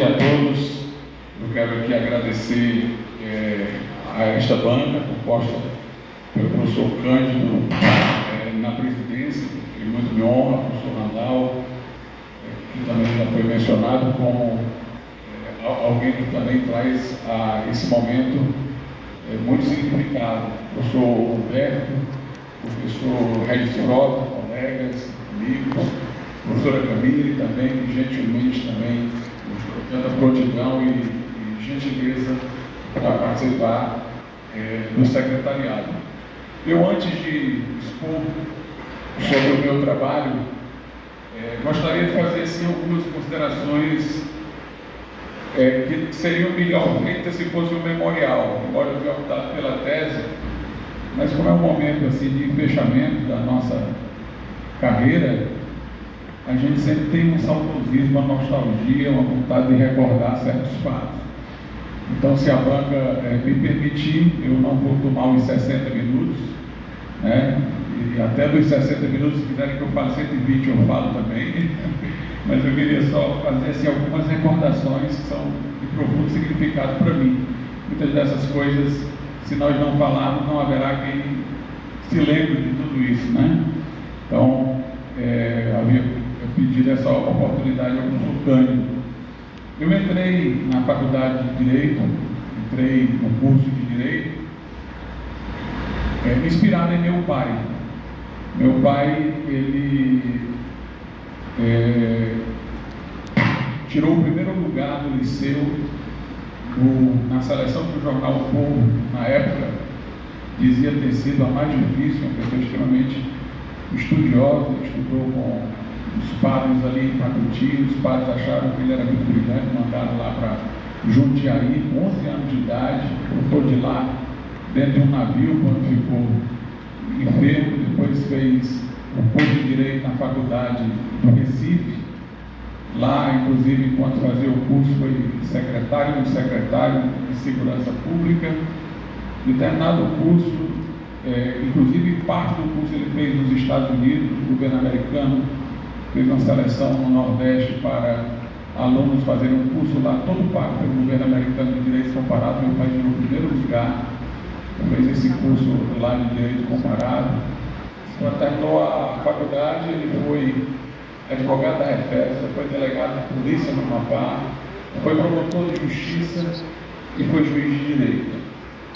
dia a todos. Eu quero aqui agradecer a esta banca, composta pelo professor Cândido na presidência, que muito me honra, o professor Randall, que também já foi mencionado como alguém que também traz a esse momento muito significado. O professor Humberto, o professor Regis Frota, colegas, amigos, a professora Camille também, gentilmente também, tanta prontidão e gentileza para participar do secretariado. Eu, antes de expor sobre o meu trabalho, gostaria de fazer assim, algumas considerações que seriam melhor feitas se fosse um memorial, embora eu tenha optado pela tese, mas como é um momento assim, de fechamento da nossa carreira, a gente sempre tem um saudosismo, uma nostalgia, uma vontade de recordar certos fatos. Então, se a banca me permitir, eu não vou tomar os 60 minutos, né? E até dos 60 minutos, se quiserem que eu fale 120, eu falo também. Mas eu queria só fazer assim, algumas recordações que são de profundo significado para mim. Muitas dessas coisas, se nós não falarmos, não haverá quem se lembre de tudo isso, né? Então, havia pedido essa oportunidade ao professor Cândido. Eu entrei na faculdade de Direito, entrei no curso de Direito, inspirado em meu pai. Meu pai, ele tirou o primeiro lugar do liceu na seleção do jornal O Povo, na época, dizia ter sido a mais difícil, uma pessoa extremamente estudiosa, estudou com os padres ali em Pacuti, os padres acharam que ele era muito brilhante, mandaram lá para Jundiaí, com 11 anos de idade, voltou de lá dentro de um navio quando ficou enfermo, depois fez o curso de Direito na faculdade do Recife, lá inclusive enquanto fazia o curso foi secretário do secretário de Segurança Pública, e terminado o curso, inclusive parte do curso ele fez nos Estados Unidos, o governo americano fez uma seleção no Nordeste para alunos fazerem um curso lá, todo pago pelo governo americano de Direito Comparado. Meu pai tirou o primeiro lugar, fez esse curso lá de Direito Comparado. Quando terminou a faculdade, ele foi advogado da Refesa, foi delegado de polícia no Amapá, foi promotor de justiça e foi juiz de direito.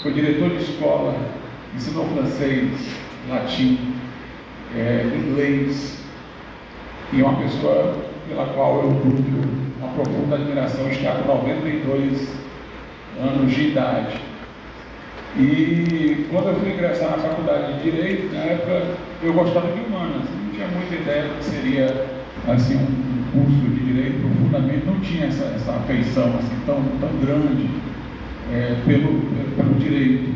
Foi diretor de escola, ensinou francês, latim, inglês, e uma pessoa pela qual eu nutro uma profunda admiração, está com 92 anos de idade. E quando eu fui ingressar na faculdade de Direito, na época eu gostava de humanas, não tinha muita ideia do que seria assim, um curso de Direito profundamente, não tinha essa afeição assim, tão grande pelo Direito.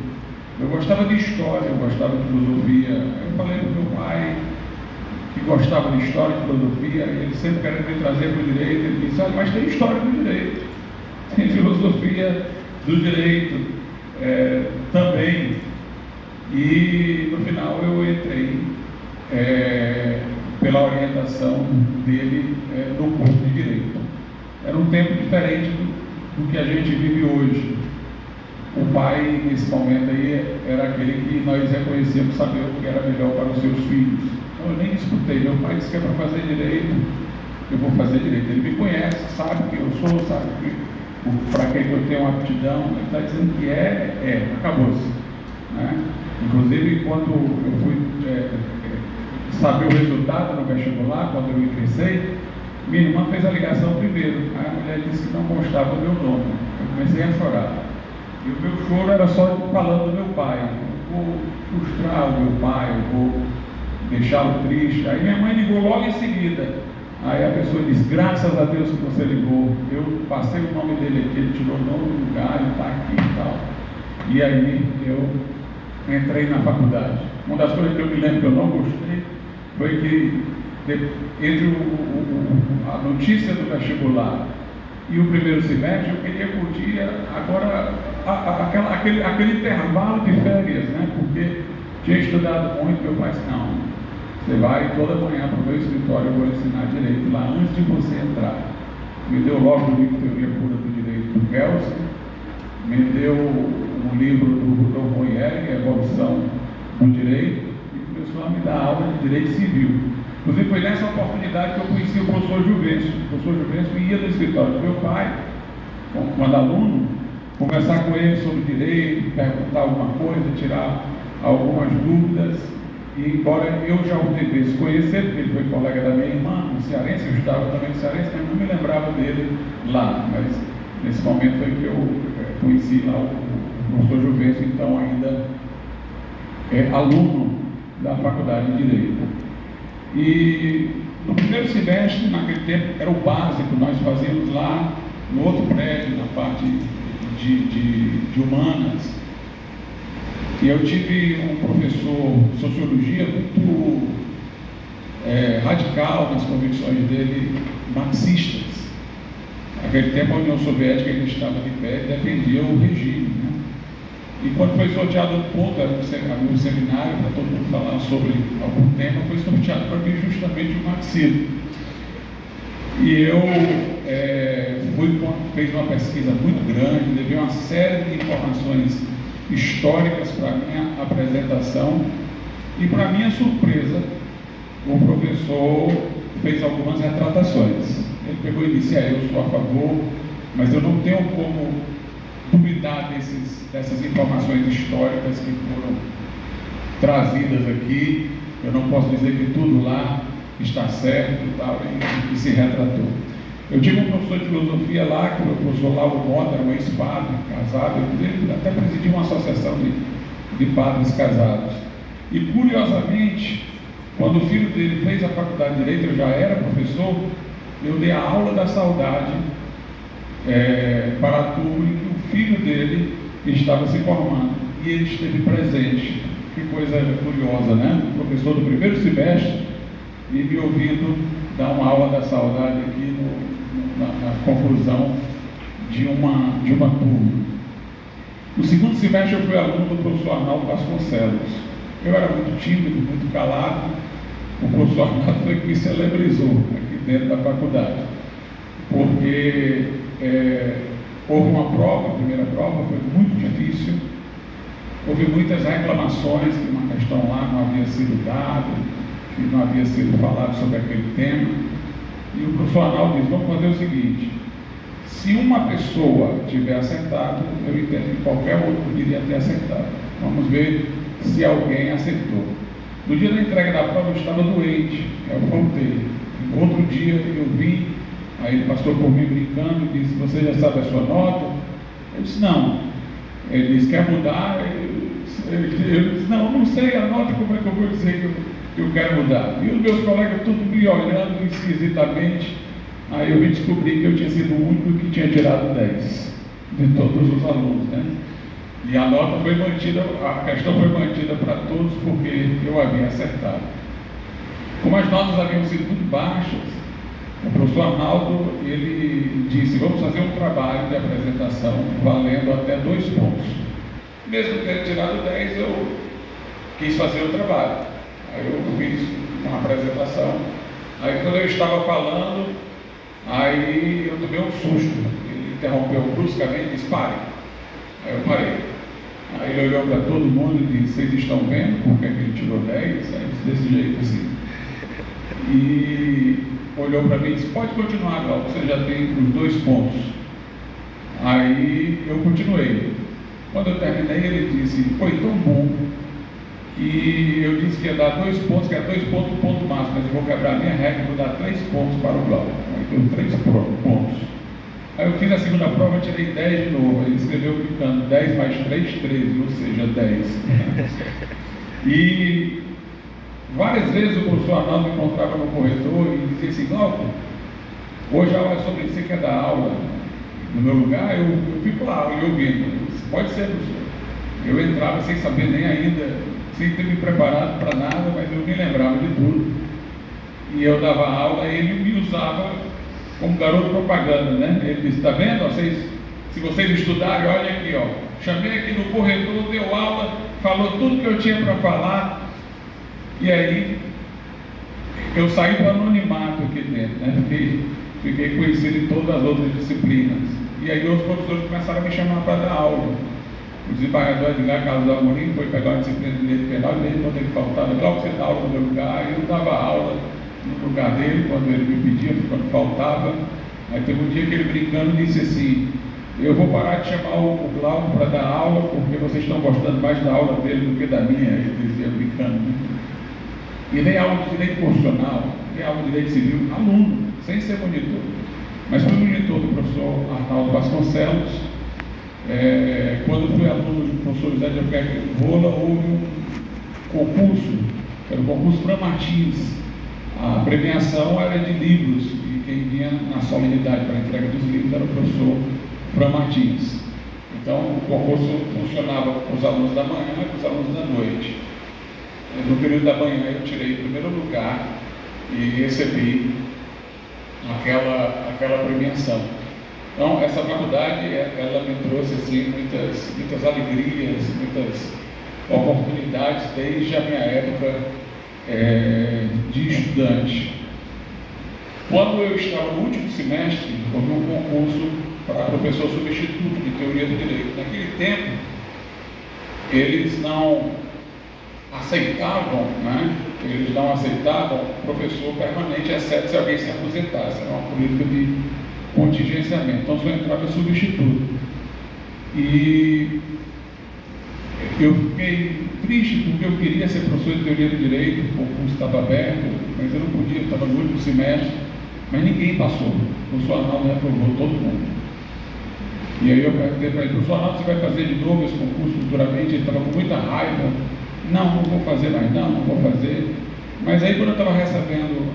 Eu gostava de História, eu gostava de Filosofia. Eu falei para o meu pai que gostava de História e Filosofia, e ele sempre queria me trazer para o Direito. Ele disse: mas tem História do Direito, tem Filosofia do Direito também. E no final eu entrei pela orientação dele no curso de Direito. Era um tempo diferente do que a gente vive hoje. O pai, nesse momento aí, era aquele que nós reconhecíamos saber o que era melhor para os seus filhos. Então eu nem disputei. Meu pai disse que é para fazer direito, eu vou fazer direito. Ele me conhece, sabe quem eu sou, sabe para quem eu tenho aptidão. Ele está dizendo que acabou-se. Né? Inclusive, quando eu fui saber o resultado no vestibular, quando eu ingressei, minha irmã fez a ligação primeiro. Aí a mulher disse que não constava o meu nome. Eu comecei a chorar. E o meu choro era só falando do meu pai. Eu vou frustrar o meu pai, eu vou deixá-lo triste. Aí minha mãe ligou logo em seguida. Aí a pessoa disse: graças a Deus que você ligou. Eu passei o nome dele aqui, ele tirou o nome do lugar, ele está aqui e tal. E aí eu entrei na faculdade. Uma das coisas que eu me lembro que eu não gostei foi que entre a notícia do vestibular e o primeiro semestre, eu queria curtir agora aquele intervalo de férias, né? Porque tinha estudado muito. Meu pai disse: não, você vai toda manhã para o meu escritório, eu vou ensinar direito lá antes de você entrar. Me deu logo o livro Teoria Pura do Direito do Kelsen, me deu um livro do Rudolf Moyeri, Evolução do Direito, e começou a me dar aula de Direito Civil. Inclusive foi nessa oportunidade que eu conheci o professor Juvencio. O professor Juvencio ia no escritório do meu pai, quando aluno, conversar com ele sobre direito, perguntar alguma coisa, tirar algumas dúvidas. E embora eu já o devesse conhecer, porque ele foi colega da minha irmã, um cearense, eu estudava também no cearense, mas não me lembrava dele lá. Mas nesse momento foi que eu conheci lá o professor Juvencio, então ainda aluno da Faculdade de Direito. E no primeiro semestre, naquele tempo, era o básico, nós fazíamos lá no outro prédio, na parte de humanas. E eu tive um professor de sociologia muito radical nas convicções dele, marxistas. Naquele tempo a União Soviética ainda estava de pé e defendia o regime, né? E quando foi sorteado um ponto, era um seminário para todo mundo falar sobre algum tema, foi sorteado para mim justamente o marxismo. E eu fiz uma pesquisa muito grande, levei uma série de informações históricas para a minha apresentação, e para minha surpresa, o professor fez algumas retratações. Ele pegou e disse: eu sou a favor, mas eu não tenho como duvidar dessas informações históricas que foram trazidas aqui. Eu não posso dizer que tudo lá está certo e tal, e se retratou. Eu tive um professor de filosofia lá, que o professor Lauro Mota, era um ex-padre, casado, ele até presidiu uma associação de padres casados. E curiosamente, quando o filho dele fez a faculdade de Direito, eu já era professor, eu dei a aula da saudade para a turma em que o filho dele estava se formando, e ele esteve presente. Que coisa curiosa, né? O professor do primeiro semestre e me ouvindo dar uma aula da saudade aqui na conclusão de uma turma. No segundo semestre eu fui aluno do professor Arnaldo Vasconcelos. Eu era muito tímido, muito calado. O professor Arnaldo foi que me celebrizou aqui dentro da faculdade, porque houve uma prova, a primeira prova foi muito difícil, houve muitas reclamações que uma questão lá não havia sido dada, que não havia sido falado sobre aquele tema, e o professor Arnaldo disse: vamos fazer o seguinte, se uma pessoa tiver acertado, eu entendo que qualquer outro poderia ter acertado, vamos ver se alguém acertou. No dia da entrega da prova eu estava doente, eu faltei. No outro dia eu vim, aí ele passou por mim brincando e disse: você já sabe a sua nota? Eu disse: não. Ele disse: quer mudar? Eu disse: não sei a nota, como é que eu vou dizer que eu quero mudar? E os meus colegas tudo me olhando esquisitamente. Aí eu me descobri que eu tinha sido o único que tinha tirado 10 de todos os alunos, né? E a nota foi mantida, a questão foi mantida para todos, porque eu havia acertado. Como as notas haviam sido muito baixas, o professor Arnaldo, ele disse: vamos fazer um trabalho de apresentação valendo até 2 pontos. Mesmo tendo tirado 10, eu quis fazer o trabalho. Aí eu fiz uma apresentação. Aí quando eu estava falando, aí eu tomei um susto. Ele interrompeu bruscamente e disse: pare. Aí eu parei. Aí ele olhou para todo mundo e disse: vocês estão vendo por que ele tirou 10? Aí desse jeito assim. E olhou para mim e disse: pode continuar, Glauco, você já tem os 2 pontos. Aí eu continuei. Quando eu terminei, ele disse: foi tão bom que eu disse que ia dar 2 pontos, que era 2 pontos, ponto máximo, mas eu vou quebrar a minha regra e vou dar 3 pontos para o Glauco. Aí deu 3 pontos. Aí eu fiz a segunda prova, tirei 10 de novo. Ele escreveu brincando: 10 mais 3, 13, ou seja, 10. E várias vezes o professor Arnaldo me encontrava no corredor e dizia assim: Glauco, hoje a aula é sobre você, quer dar aula no meu lugar? Eu fico lá e ouvindo. Pode ser, professor. Eu entrava sem saber nem ainda, sem ter me preparado para nada, mas eu me lembrava de tudo. E eu dava aula e ele me usava como garoto propaganda, né? Ele disse: está vendo? Se vocês estudarem, olha aqui, ó. Chamei aqui no corredor, deu aula, falou tudo que eu tinha para falar. E aí eu saí do anonimato aqui dentro, né? Fiquei fiquei conhecido em todas as outras disciplinas. E aí os professores começaram a me chamar para dar aula. O desembargador Edgar Carlos Amorim foi pegar uma disciplina de direito penal, e mesmo quando ele faltava, logo você dá aula no meu lugar, eu dava aula no lugar dele, quando ele me pedia, quando faltava. Aí teve um dia que ele brincando disse assim: eu vou parar de chamar o Glauco para dar aula, porque vocês estão gostando mais da aula dele do que da minha, ele dizia brincando. E nem aula de direito constitucional, nem aula de direito civil, aluno, sem ser monitor. Mas fui monitor do professor Arnaldo Vasconcelos. Quando fui aluno do professor José de Albuquerque Rola, houve um concurso, que era o concurso Fran Martins. A premiação era de livros, e quem vinha na solenidade para a entrega dos livros era o professor Fran Martins. Então, o concurso funcionava com os alunos da manhã e com os alunos da noite. No período da manhã, eu tirei o primeiro lugar e recebi aquela premiação. Então, essa faculdade, ela me trouxe assim, muitas alegrias, muitas oportunidades desde a minha época de estudante. Quando eu estava no último semestre, houve um concurso para professor substituto de teoria do direito. Naquele tempo, eles não aceitavam, eles não aceitavam professor permanente, exceto se alguém se aposentasse. Era uma política de contingenciamento. Então só entrava substituto. E eu fiquei triste porque eu queria ser professor de teoria do direito, o concurso estava aberto, mas eu não podia, eu estava no último semestre, mas ninguém passou. O professor Arnaldo reprovou todo mundo. E aí eu perguntei para ele: professor Arnaldo, você vai fazer de novo esse concurso futuramente? Ele estava com muita raiva. Não vou fazer mais, não vou fazer. Mas aí, quando eu estava recebendo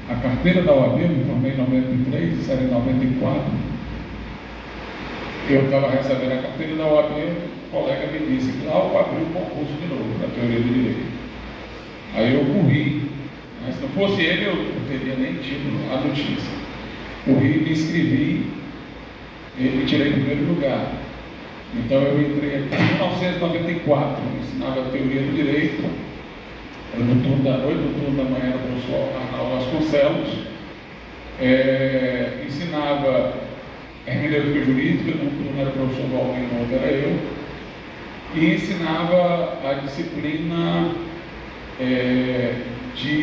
a carteira da OAB, eu me formei em 93, isso era em 94, eu estava recebendo a carteira da OAB, o colega me disse que lá eu abri o concurso de novo para a teoria do direito. Aí eu corri, mas se não fosse ele, eu não teria nem tido a notícia. Corri, me inscrevi e tirei o primeiro lugar. Então eu entrei aqui em 1994, ensinava a teoria do direito, no turno da noite, no turno da manhã era o professor Arnaldo Vasconcelos, ensinava hermenêutica jurídica, no turno era o professor Valmir, no outro era eu, e ensinava a disciplina de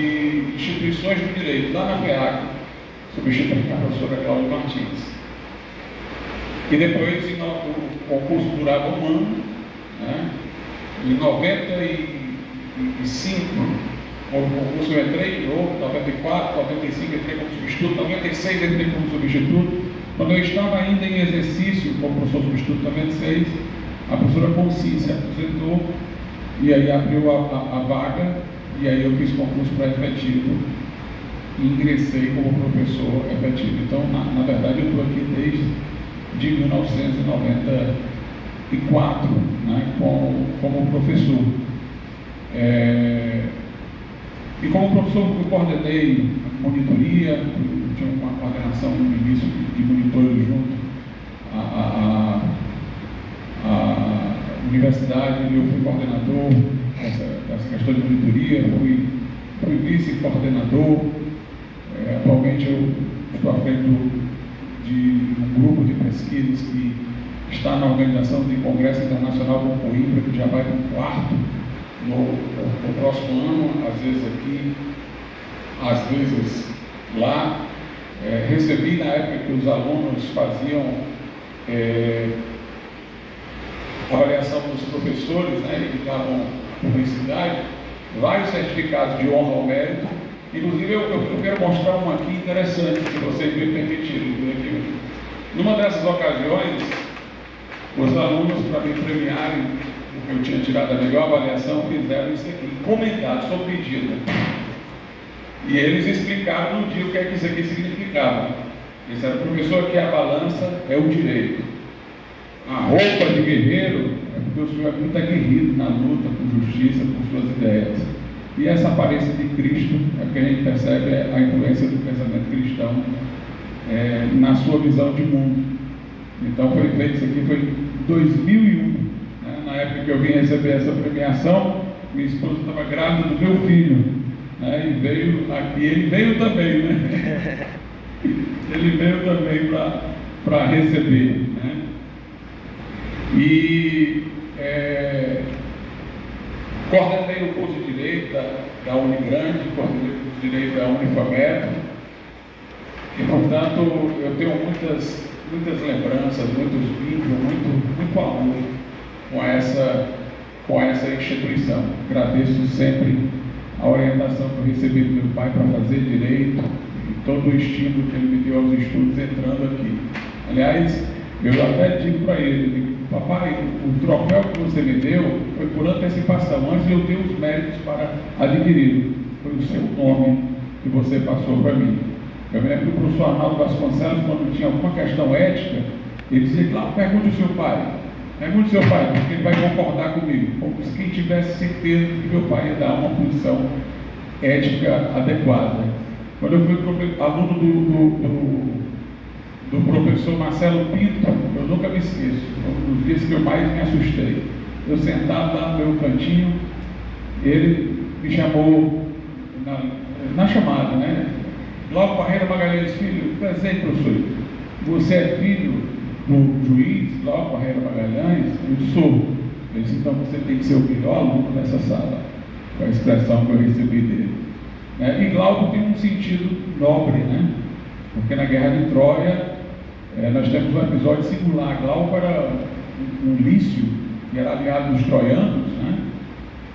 instituições do direito, lá na FEAC, substituindo a professora Cláudia Martins. E depois o concurso durava um ano, Em 95, o concurso eu entrei de novo, 94, 95 entrei como substituto, 96 entrei como substituto. Quando eu estava ainda em exercício como professor substituto, 96, a professora Conci se aposentou e aí abriu a vaga, e aí eu fiz concurso para efetivo e ingressei como professor efetivo. Então, na verdade, eu estou aqui desde 1994, como professor. E como professor, eu coordenei monitoria, tinha uma coordenação no início de monitores junto à universidade, e eu fui coordenador dessa questão de monitoria, fui vice-coordenador. Atualmente eu estou à frente de um grupo de pesquisas que está na organização de Congresso Internacional com Coimbra, que já vai para o quarto no próximo ano, às vezes aqui, às vezes lá. Recebi na época que os alunos faziam avaliação dos professores, e que davam publicidade, vários certificados de honra ao mérito. Inclusive, eu quero mostrar um aqui interessante, se vocês me permitirem. Numa dessas ocasiões, os alunos, para me premiarem, porque eu tinha tirado a melhor avaliação, fizeram isso aqui, encomendado, sob pedido. E eles explicaram no dia o que é que isso aqui significava. Eles disseram: professor, aqui a balança é o direito. A roupa de guerreiro é porque o senhor é muito aguerrido na luta por justiça, por suas ideias. E essa aparência de Cristo é que a gente percebe a influência do pensamento cristão na sua visão de mundo. Então foi feito isso aqui, foi em 2001, na época que eu vim receber essa premiação. Minha esposa estava grávida do meu filho, e veio aqui, ele veio também, ele veio também para receber, né? E coordenei o curso de Direito da Unigrande, coordenei o curso de Direito da Unifametro, e, portanto, eu tenho muitas lembranças, muitos vínculos, muito amor com essa instituição. Agradeço sempre a orientação que eu recebi do meu pai para fazer Direito, e todo o estímulo que ele me deu aos estudos entrando aqui. Aliás, eu até digo para ele, papai, o troféu que você me deu foi por antecipação, antes eu ter os méritos para adquiri-lo. Foi o seu nome que você passou para mim. Eu me lembro que o professor Arnaldo Vasconcelos, quando tinha alguma questão ética, ele dizia, claro, pergunte ao seu pai, porque ele vai concordar comigo, como se quem tivesse certeza que meu pai ia dar uma posição ética adequada. Quando eu fui aluno do professor Marcelo Pinto, eu nunca me esqueço, um dos dias que eu mais me assustei. Eu sentado lá no meu cantinho, ele me chamou na chamada, né? Glauco Parreira Magalhães Filho, presente, professor. Você é filho do juiz Glauco Parreira Magalhães? Eu sou. Ele disse, então você tem que ser o melhor aluno dessa sala. Foi a expressão que eu recebi dele. E Glauco tem um sentido nobre, né? Porque na Guerra de Troia, nós temos um episódio singular. Glauco era um lício, que era aliado dos troianos, né?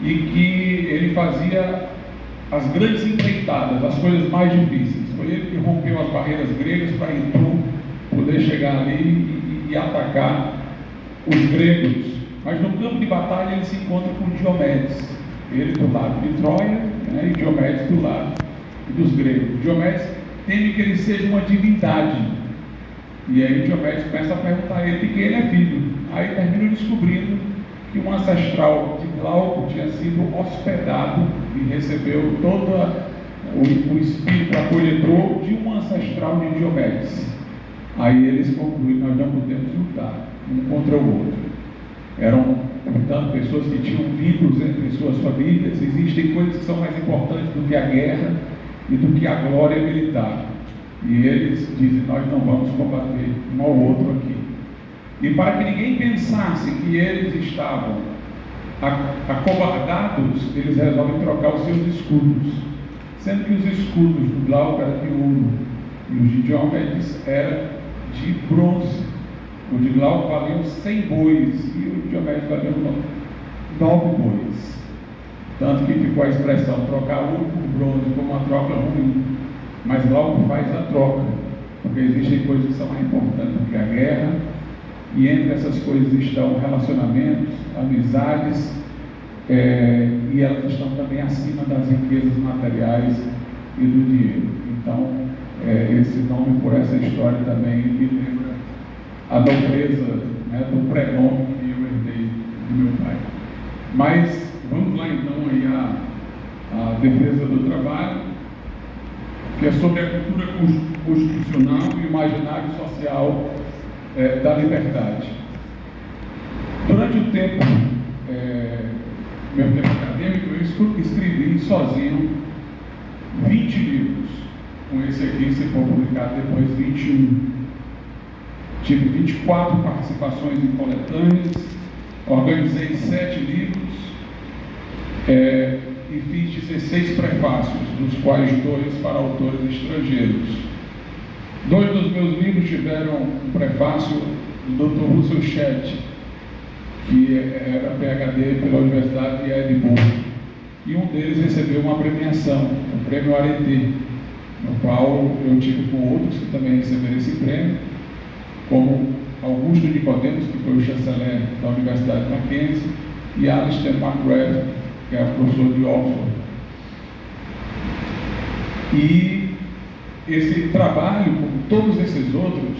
E que ele fazia as grandes empreitadas, as coisas mais difíceis. Foi ele que rompeu as barreiras gregas para então poder chegar ali e atacar os gregos. Mas no campo de batalha ele se encontra com Diomedes, ele do lado de Troia, né, e Diomedes do lado dos gregos. Diomedes teme que ele seja uma divindade, e aí Diomedes começa a perguntar a ele de quem ele é filho. Aí termina descobrindo que um ancestral de Glauco tinha sido hospedado e recebeu todo o espírito acolhedor de um ancestral de Diomedes. Aí eles concluem, nós não podemos lutar um contra o outro. Eram, portanto, pessoas que tinham vínculos entre suas famílias. Existem coisas que são mais importantes do que a guerra e do que a glória militar. E eles dizem, nós não vamos combater um ao outro aqui. E para que ninguém pensasse que eles estavam acobardados, eles resolvem trocar os seus escudos, sendo que os escudos do Glauco eram de ouro e os de Diomedes eram de bronze. O de Glauco valia 100 bois e o de Diomedes valia 9 bois. Tanto que ficou a expressão trocar ouro por bronze como uma troca ruim. Mas Glauco faz a troca, porque existem coisas que são mais importantes do que a guerra. E entre essas coisas estão relacionamentos, amizades, e elas estão também acima das riquezas materiais e do dinheiro. Então, esse nome, por essa história, também me lembra a nobreza, né, do prenome que eu herdei do meu pai. Mas vamos lá então aí a defesa do trabalho, que é sobre a cultura constitucional e o imaginário social da liberdade. Durante o tempo, meu tempo acadêmico, eu escrevi sozinho 20 livros. Com esse aqui, se for publicado depois, 21. Tive 24 participações em coletâneas, organizei 7 livros e fiz 16 prefácios, dos quais 2 para autores estrangeiros. 2 dos meus livros tiveram um prefácio do Dr. Russell Shedd, que era PhD pela Universidade de Edimburgo, e um deles recebeu uma premiação, o Prêmio Arete, no qual eu tive com outros que também receberam esse prêmio, como Augusto Nicodemos, que foi o chanceler da Universidade de Mackenzie, e Alistair McGrath, que é o professor de Oxford. E esse trabalho, como todos esses outros,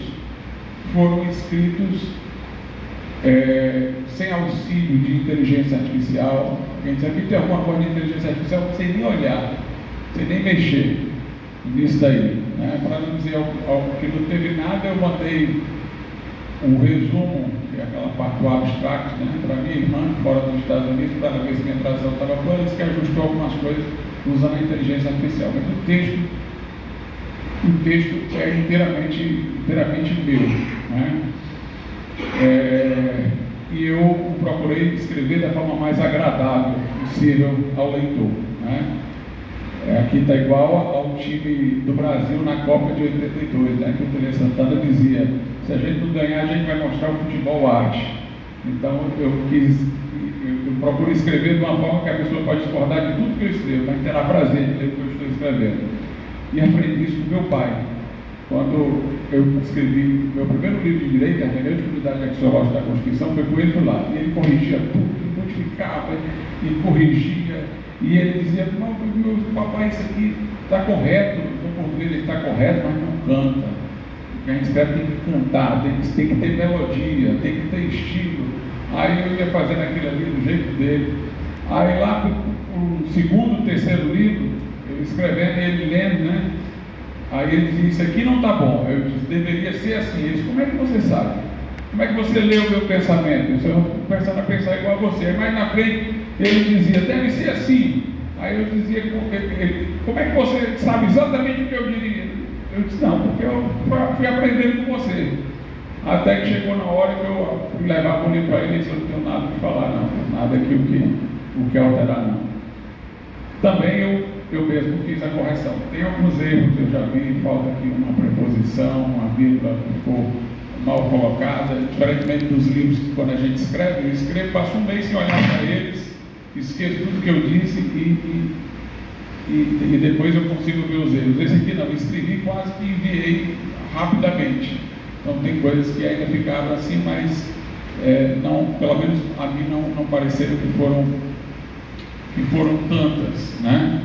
foram escritos sem auxílio de inteligência artificial. A gente aqui tem alguma coisa de inteligência artificial sem nem olhar, sem nem mexer nisso daí, né? Para não dizer algo que não teve nada, eu mandei um resumo, que é aquela parte do abstract, né, para minha irmã, fora dos Estados Unidos, para ver se minha tradução estava boa. Eles que ajustou algumas coisas usando a inteligência artificial, mas o texto o texto é inteiramente meu, né? E eu procurei escrever da forma mais agradável possível ao leitor, né? Aqui está igual ao time do Brasil na Copa de 82, né? Que o Tele Santana dizia: se a gente não ganhar, a gente vai mostrar o futebol arte. Então eu procuro escrever de uma forma que a pessoa pode discordar de tudo que eu escrevo, mas terá prazer de ler o que eu estou escrevendo. E aprendi isso do meu pai. Quando eu escrevi meu primeiro livro de direito, a Grande Comunidade Axiológica da Constituição, foi com ele lá. E ele corrigia tudo, ele modificava, e corrigia. E ele dizia: não, meu papai, isso aqui está correto, o português está correto, mas não canta. O que a gente escreve tem que cantar, tem que ter melodia, tem que ter estilo. Aí eu ia fazendo aquilo ali do jeito dele. Aí lá para o segundo, terceiro livro, eu escrevendo e ele lendo, né? Aí ele dizia: isso aqui não está bom. Eu disse: deveria ser assim. Ele disse: como é que você sabe? Como é que você lê o meu pensamento? Eu estou começando a pensar igual a você. Mas na frente ele dizia: deve ser assim. Aí eu dizia: como é que você sabe exatamente o que eu diria? Eu disse: não, porque eu fui aprendendo com você. Até que chegou na hora que eu fui levar o livro para ele e disse: eu não tenho nada para falar, não. Nada aqui o que alterar, não. Também eu mesmo fiz a correção. Tem alguns erros que eu já vi, falta aqui uma preposição, uma vírgula que ficou mal colocada, diferentemente dos livros que quando a gente escreve, eu escrevo, passo um mês sem olhar para eles, esqueço tudo que eu disse e depois eu consigo ver os erros. Esse aqui não, eu escrevi quase que enviei rapidamente. Então tem coisas que ainda ficaram assim, mas não, pelo menos a mim não pareceram que foram tantas, né?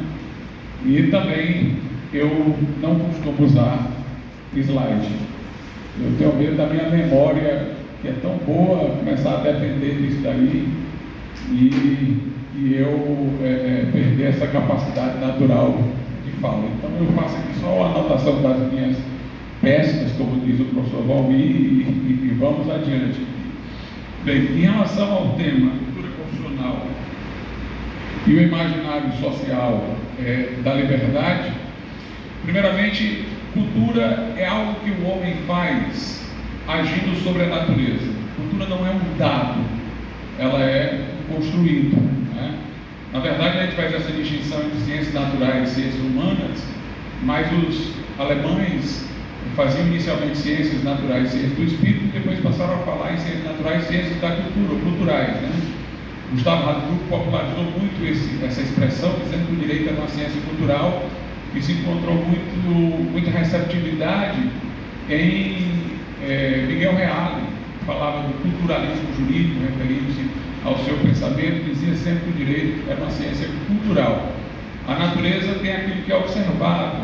E também eu não costumo usar slide. Eu tenho medo da minha memória, que é tão boa, começar a depender disso daí e eu perder essa capacidade natural de fala. Então eu faço aqui só a anotação das minhas peças, como diz o professor Valmir, e vamos adiante. Bem, em relação ao tema cultura constitucional e o imaginário social da liberdade, primeiramente, cultura é algo que o homem faz agindo sobre a natureza. Cultura não é um dado, ela é construído, né? Na verdade, a gente faz essa distinção entre ciências naturais e ciências humanas, mas os alemães faziam inicialmente ciências naturais e ciências do espírito, e depois passaram a falar em ciências naturais e ciências da cultura, ou culturais, né? Gustavo Hadruck popularizou muito essa expressão, dizendo que o direito é uma ciência cultural, e se encontrou muita receptividade em Miguel Reale, que falava do culturalismo jurídico, referindo-se ao seu pensamento, dizia sempre que o direito é uma ciência cultural. A natureza tem aquilo que é observado,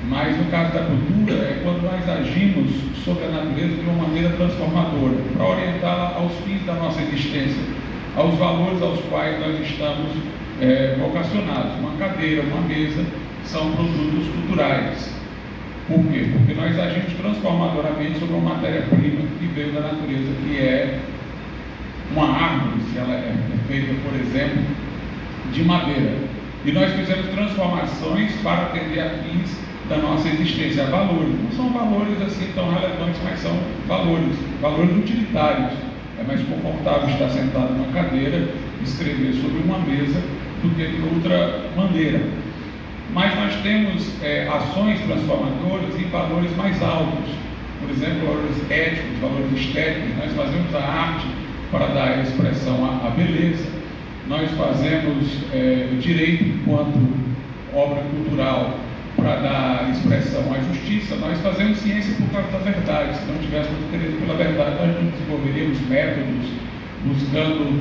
mas no caso da cultura é quando nós agimos sobre a natureza de uma maneira transformadora, para orientá-la aos fins da nossa existência, aos valores aos quais nós estamos vocacionados. Uma cadeira, uma mesa são produtos culturais. Por quê? Porque nós agimos transformadoramente sobre uma matéria-prima que veio da natureza, que é uma árvore, se ela é feita, por exemplo, de madeira. E nós fizemos transformações para atender a fins da nossa existência, a valores. Não são valores assim tão relevantes, mas são valores utilitários. É mais confortável estar sentado numa cadeira, escrever sobre uma mesa, do que de outra maneira. Mas nós temos ações transformadoras em valores mais altos. Por exemplo, valores éticos, valores estéticos. Nós fazemos a arte para dar expressão à beleza. Nós fazemos o direito enquanto obra cultural para dar expressão à justiça. Nós fazemos ciência por causa da verdade. Se não tivéssemos interesse pela verdade, nós não desenvolveríamos métodos buscando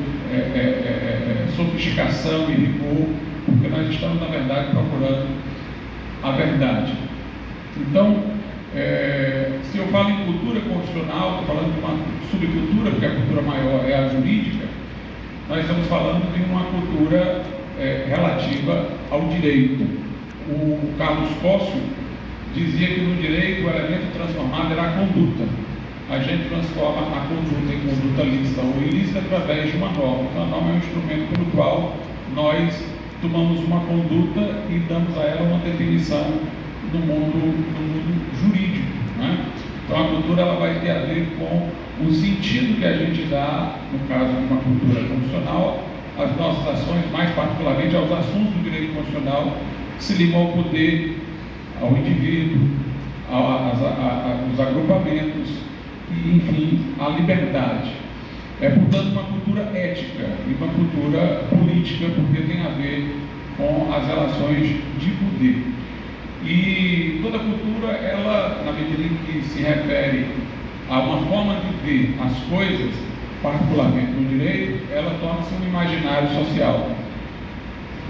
sofisticação e rigor, porque nós estamos, na verdade, procurando a verdade. Então, se eu falo em cultura constitucional, estou falando de uma subcultura, porque a cultura maior é a jurídica, nós estamos falando de uma cultura relativa ao direito. O Carlos Cócio dizia que no direito o elemento transformado era a conduta. A gente transforma a conduta em conduta lícita ou ilícita através de uma norma. Então, a norma é um instrumento pelo qual nós tomamos uma conduta e damos a ela uma definição mundo jurídico, né? Então a cultura ela vai ter a ver com o sentido que a gente dá, no caso de uma cultura constitucional, às nossas ações, mais particularmente aos assuntos do direito constitucional que se ligam ao poder, ao indivíduo, aos agrupamentos e, enfim, à liberdade. É, portanto, uma cultura ética e uma cultura política, porque tem a ver com as relações de poder. E toda cultura, ela, na medida em que se refere a uma forma de ver as coisas, particularmente no direito, ela torna-se um imaginário social.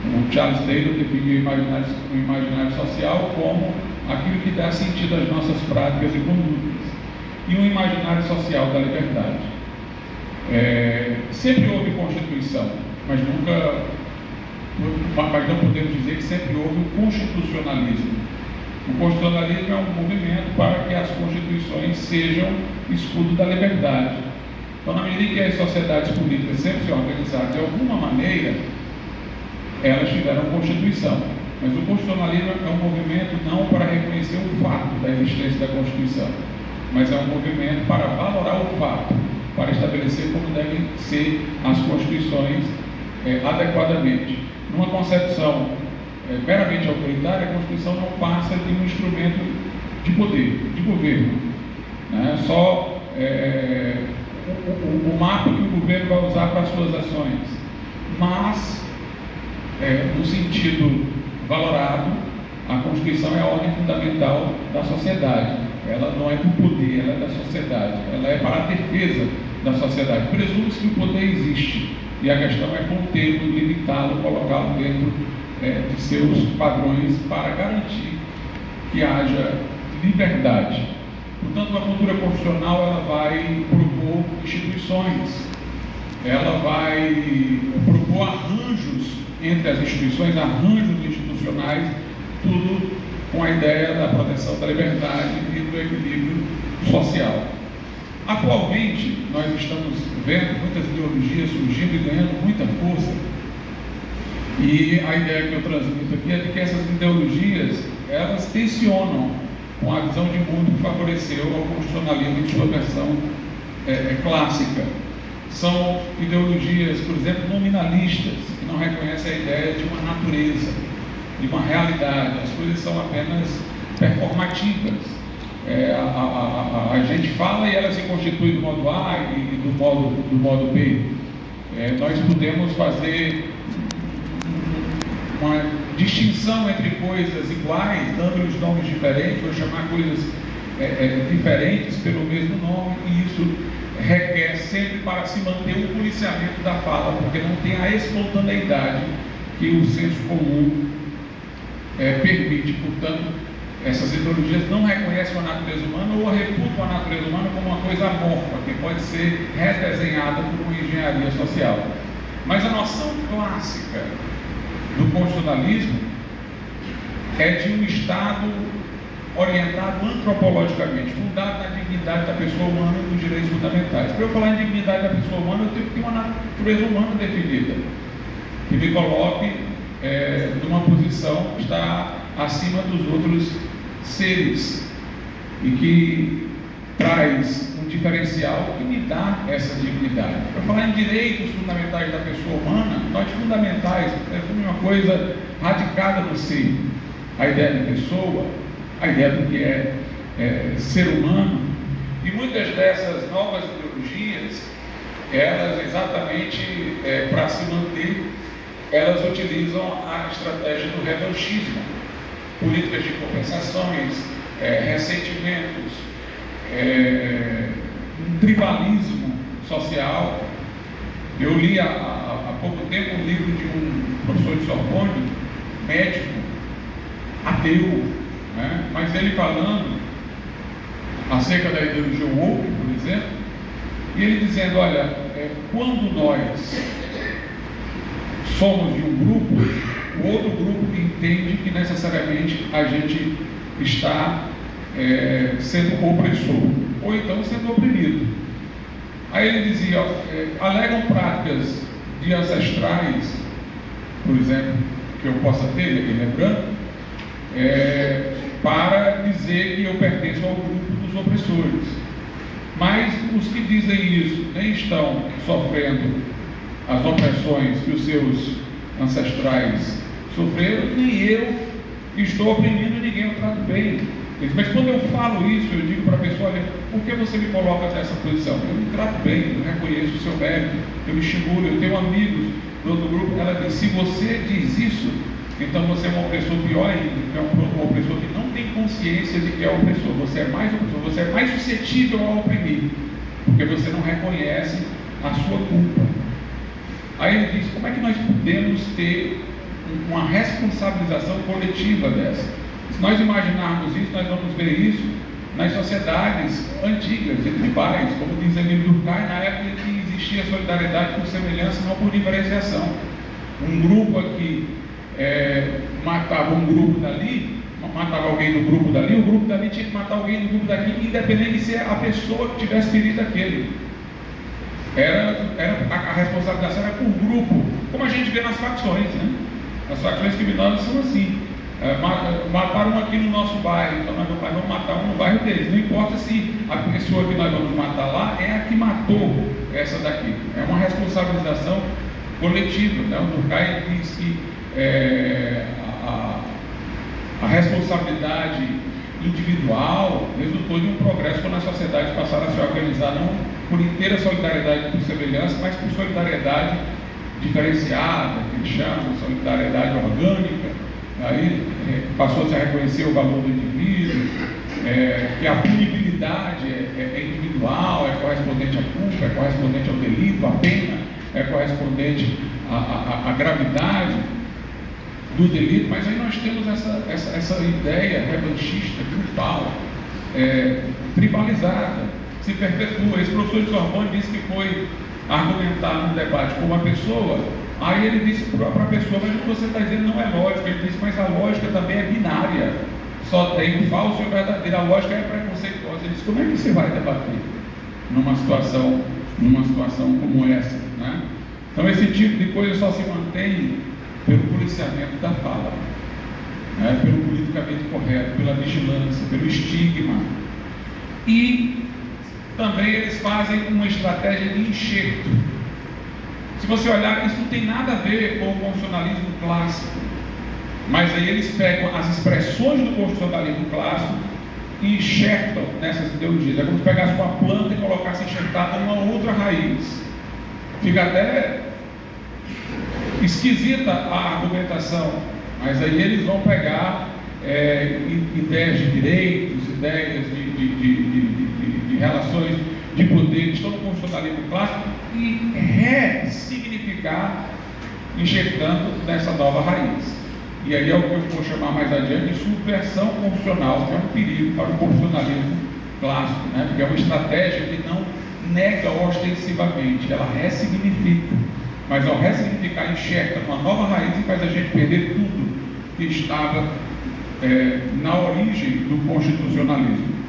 O Charles Taylor definiu o imaginário social como aquilo que dá sentido às nossas práticas e condutas. E um imaginário social da liberdade. Sempre houve Constituição, mas não podemos dizer que sempre houve o constitucionalismo. O constitucionalismo é um movimento para que as constituições sejam escudo da liberdade. Então, na medida em que as sociedades políticas sempre se organizaram de alguma maneira, elas tiveram Constituição. Mas o constitucionalismo é um movimento não para reconhecer o fato da existência da Constituição, mas é um movimento para valorar o fato, para estabelecer como devem ser as constituições adequadamente. Numa concepção meramente autoritária, a Constituição não passa de um instrumento de poder, de governo, né? Só o mapa que o governo vai usar para as suas ações, mas no sentido valorado, a Constituição é a ordem fundamental da sociedade. Ela não é do poder, ela é da sociedade, ela é para a defesa da sociedade. Presume-se que o poder existe e a questão é contê-lo, limitá-lo, colocá-lo dentro de seus padrões para garantir que haja liberdade. Portanto, a cultura constitucional ela vai propor instituições, ela vai propor arranjos entre as instituições, arranjos institucionais, tudo com a ideia da proteção da liberdade e do equilíbrio social. Atualmente, nós estamos vendo muitas ideologias surgindo e ganhando muita força, e a ideia que eu transmito aqui é de que essas ideologias, elas tensionam com a visão de mundo que favoreceu ao constitucionalismo em sua versão clássica. São ideologias, por exemplo, nominalistas, que não reconhecem a ideia de uma natureza, de uma realidade. As coisas são apenas performativas. A gente fala e ela se constitui do modo A e do modo B. Nós podemos fazer uma distinção entre coisas iguais, dando-lhes nomes diferentes, ou chamar coisas diferentes pelo mesmo nome, e isso requer sempre para se manter o policiamento da fala, porque não tem a espontaneidade que o senso comum permite. Portanto, essas ideologias não reconhecem a natureza humana ou reputam a natureza humana como uma coisa amorfa, que pode ser redesenhada por uma engenharia social. Mas a noção clássica do constitucionalismo é de um Estado orientado antropologicamente, fundado na dignidade da pessoa humana e nos direitos fundamentais. Para eu falar em dignidade da pessoa humana, eu tenho que ter uma natureza humana definida, que me coloque numa posição que está acima dos outros seres e que traz um diferencial que me dá essa dignidade. Para falar em direitos fundamentais da pessoa humana, nós fundamentais é uma coisa radicada no ser, a ideia de pessoa, a ideia do que é ser humano, e muitas dessas novas ideologias, elas exatamente para se manter, elas utilizam a estratégia do revanchismo, políticas de compensações, ressentimentos, um tribalismo social. Eu li há pouco tempo um livro de um professor de Sorbonne, médico, ateu, né? Mas ele falando acerca da ideologia woke, por exemplo, e ele dizendo, olha, quando nós somos de um grupo, o outro grupo entende que necessariamente a gente está sendo opressor, ou então sendo oprimido. Aí ele dizia, alegam práticas de ancestrais, por exemplo, que eu possa ter, aqui lembrando, para dizer que eu pertenço ao grupo dos opressores. Mas os que dizem isso nem estão sofrendo as opressões que os seus ancestrais sofreram, nem eu estou oprimindo ninguém, eu trato bem. Mas quando eu falo isso, eu digo para a pessoa: olha, por que você me coloca nessa posição? Eu me trato bem, eu reconheço o seu mérito, eu me estimulo, eu tenho amigos do outro grupo. Ela diz: se você diz isso, então você é um opressor pior ainda, é um opressor que não tem consciência de que é opressor. Você é mais opressor, você é mais suscetível a oprimir, porque você não reconhece a sua culpa. Aí ele diz: como é que nós podemos ter uma responsabilização coletiva dessa? Se nós imaginarmos isso, nós vamos ver isso nas sociedades antigas e tribais, como diz o livro do Durkheim, na época que existia solidariedade por semelhança, não por diferenciação. Um grupo aqui matava um grupo dali, matava alguém do grupo dali, o grupo dali tinha que matar alguém do grupo daqui, independente de ser a pessoa que tivesse ferido aquele. A responsabilização era por grupo, como a gente vê nas facções, né? As facções criminosas são assim. Mataram um aqui no nosso bairro, então nós vamos matar um no bairro deles. Não importa se a pessoa que nós vamos matar lá é a que matou essa daqui. É uma responsabilização coletiva, né? O Durkheim diz que a responsabilidade individual resultou de um progresso quando as sociedades passaram a se organizar não por inteira solidariedade por semelhança, mas por solidariedade diferenciada, que eles chamam de solidariedade orgânica. Aí passou-se a reconhecer o valor do indivíduo, que a punibilidade é individual, é correspondente à culpa, é correspondente ao delito, a pena é correspondente à gravidade do delito. Mas aí nós temos essa ideia revanchista, grupal, tribalizada, se perpetua. Esse professor de Sorbonne disse que foi argumentar num debate com uma pessoa. Aí ele disse para a pessoa: mas o que você está dizendo não é lógica. Ele disse: mas a lógica também é binária, só tem o falso e o verdadeiro. A lógica é preconceituosa. Ele disse: como é que você vai debater numa situação como essa, né? Então esse tipo de coisa só se mantém pelo policiamento da fala, né? Pelo politicamente correto, pela vigilância, pelo estigma. E também eles fazem uma estratégia de enxerto. Se você olhar, isso não tem nada a ver com o constitucionalismo clássico, mas aí eles pegam as expressões do constitucionalismo clássico e enxertam nessas ideologias. É como se pegasse uma planta e colocasse enxertada numa outra raiz. Fica até esquisita a argumentação, mas aí eles vão pegar ideias de direitos, ideias de relações de poder que estão no constitucionalismo clássico e ressignificar, enxergando nessa nova raiz. E aí é o que eu vou chamar mais adiante de subversão constitucional, que é um perigo para o constitucionalismo clássico, né? Porque é uma estratégia que não nega ostensivamente, ela ressignifica, mas ao ressignificar, enxerga uma nova raiz e faz a gente perder tudo que estava na origem do constitucionalismo.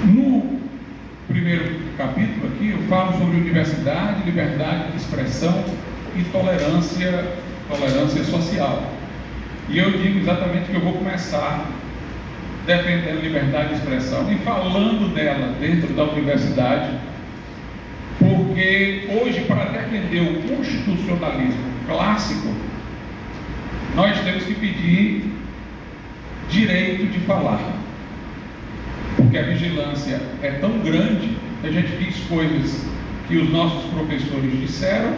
No primeiro capítulo aqui eu falo sobre universidade, liberdade de expressão e tolerância social. E eu digo exatamente que eu vou começar defendendo liberdade de expressão e falando dela dentro da universidade, porque hoje, para defender o constitucionalismo clássico, nós temos que pedir direito de falar, porque a vigilância é tão grande que a gente diz coisas que os nossos professores disseram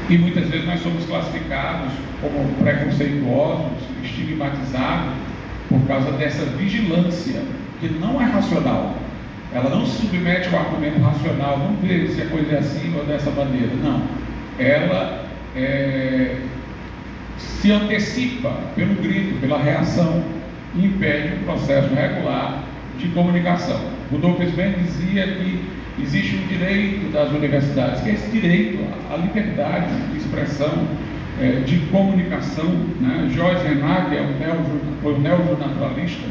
e muitas vezes nós somos classificados como preconceituosos, estigmatizados por causa dessa vigilância que não é racional. Ela não se submete ao argumento racional, vamos ver se a coisa é assim ou dessa maneira. Não, ela se antecipa pelo grito, pela reação, e impede o processo regular de comunicação. Rudolf Sven dizia que existe um direito das universidades, que é esse direito à liberdade de expressão, de comunicação, né? Joyce Renard, que foi um neojornalista,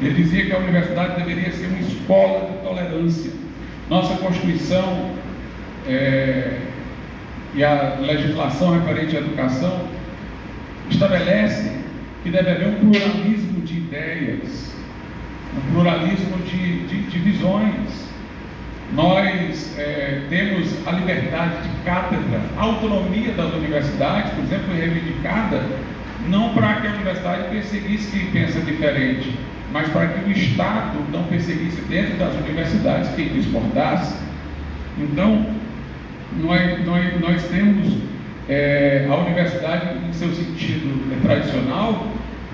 ele dizia que a universidade deveria ser uma escola de tolerância. Nossa Constituição e a legislação referente à educação estabelece que deve haver um pluralismo de ideias, um pluralismo de visões. Nós temos a liberdade de cátedra, a autonomia das universidades, por exemplo, foi reivindicada não para que a universidade perseguisse quem pensa diferente, mas para que o Estado não perseguisse dentro das universidades quem discordasse. Então, nós temos a universidade, em seu sentido tradicional,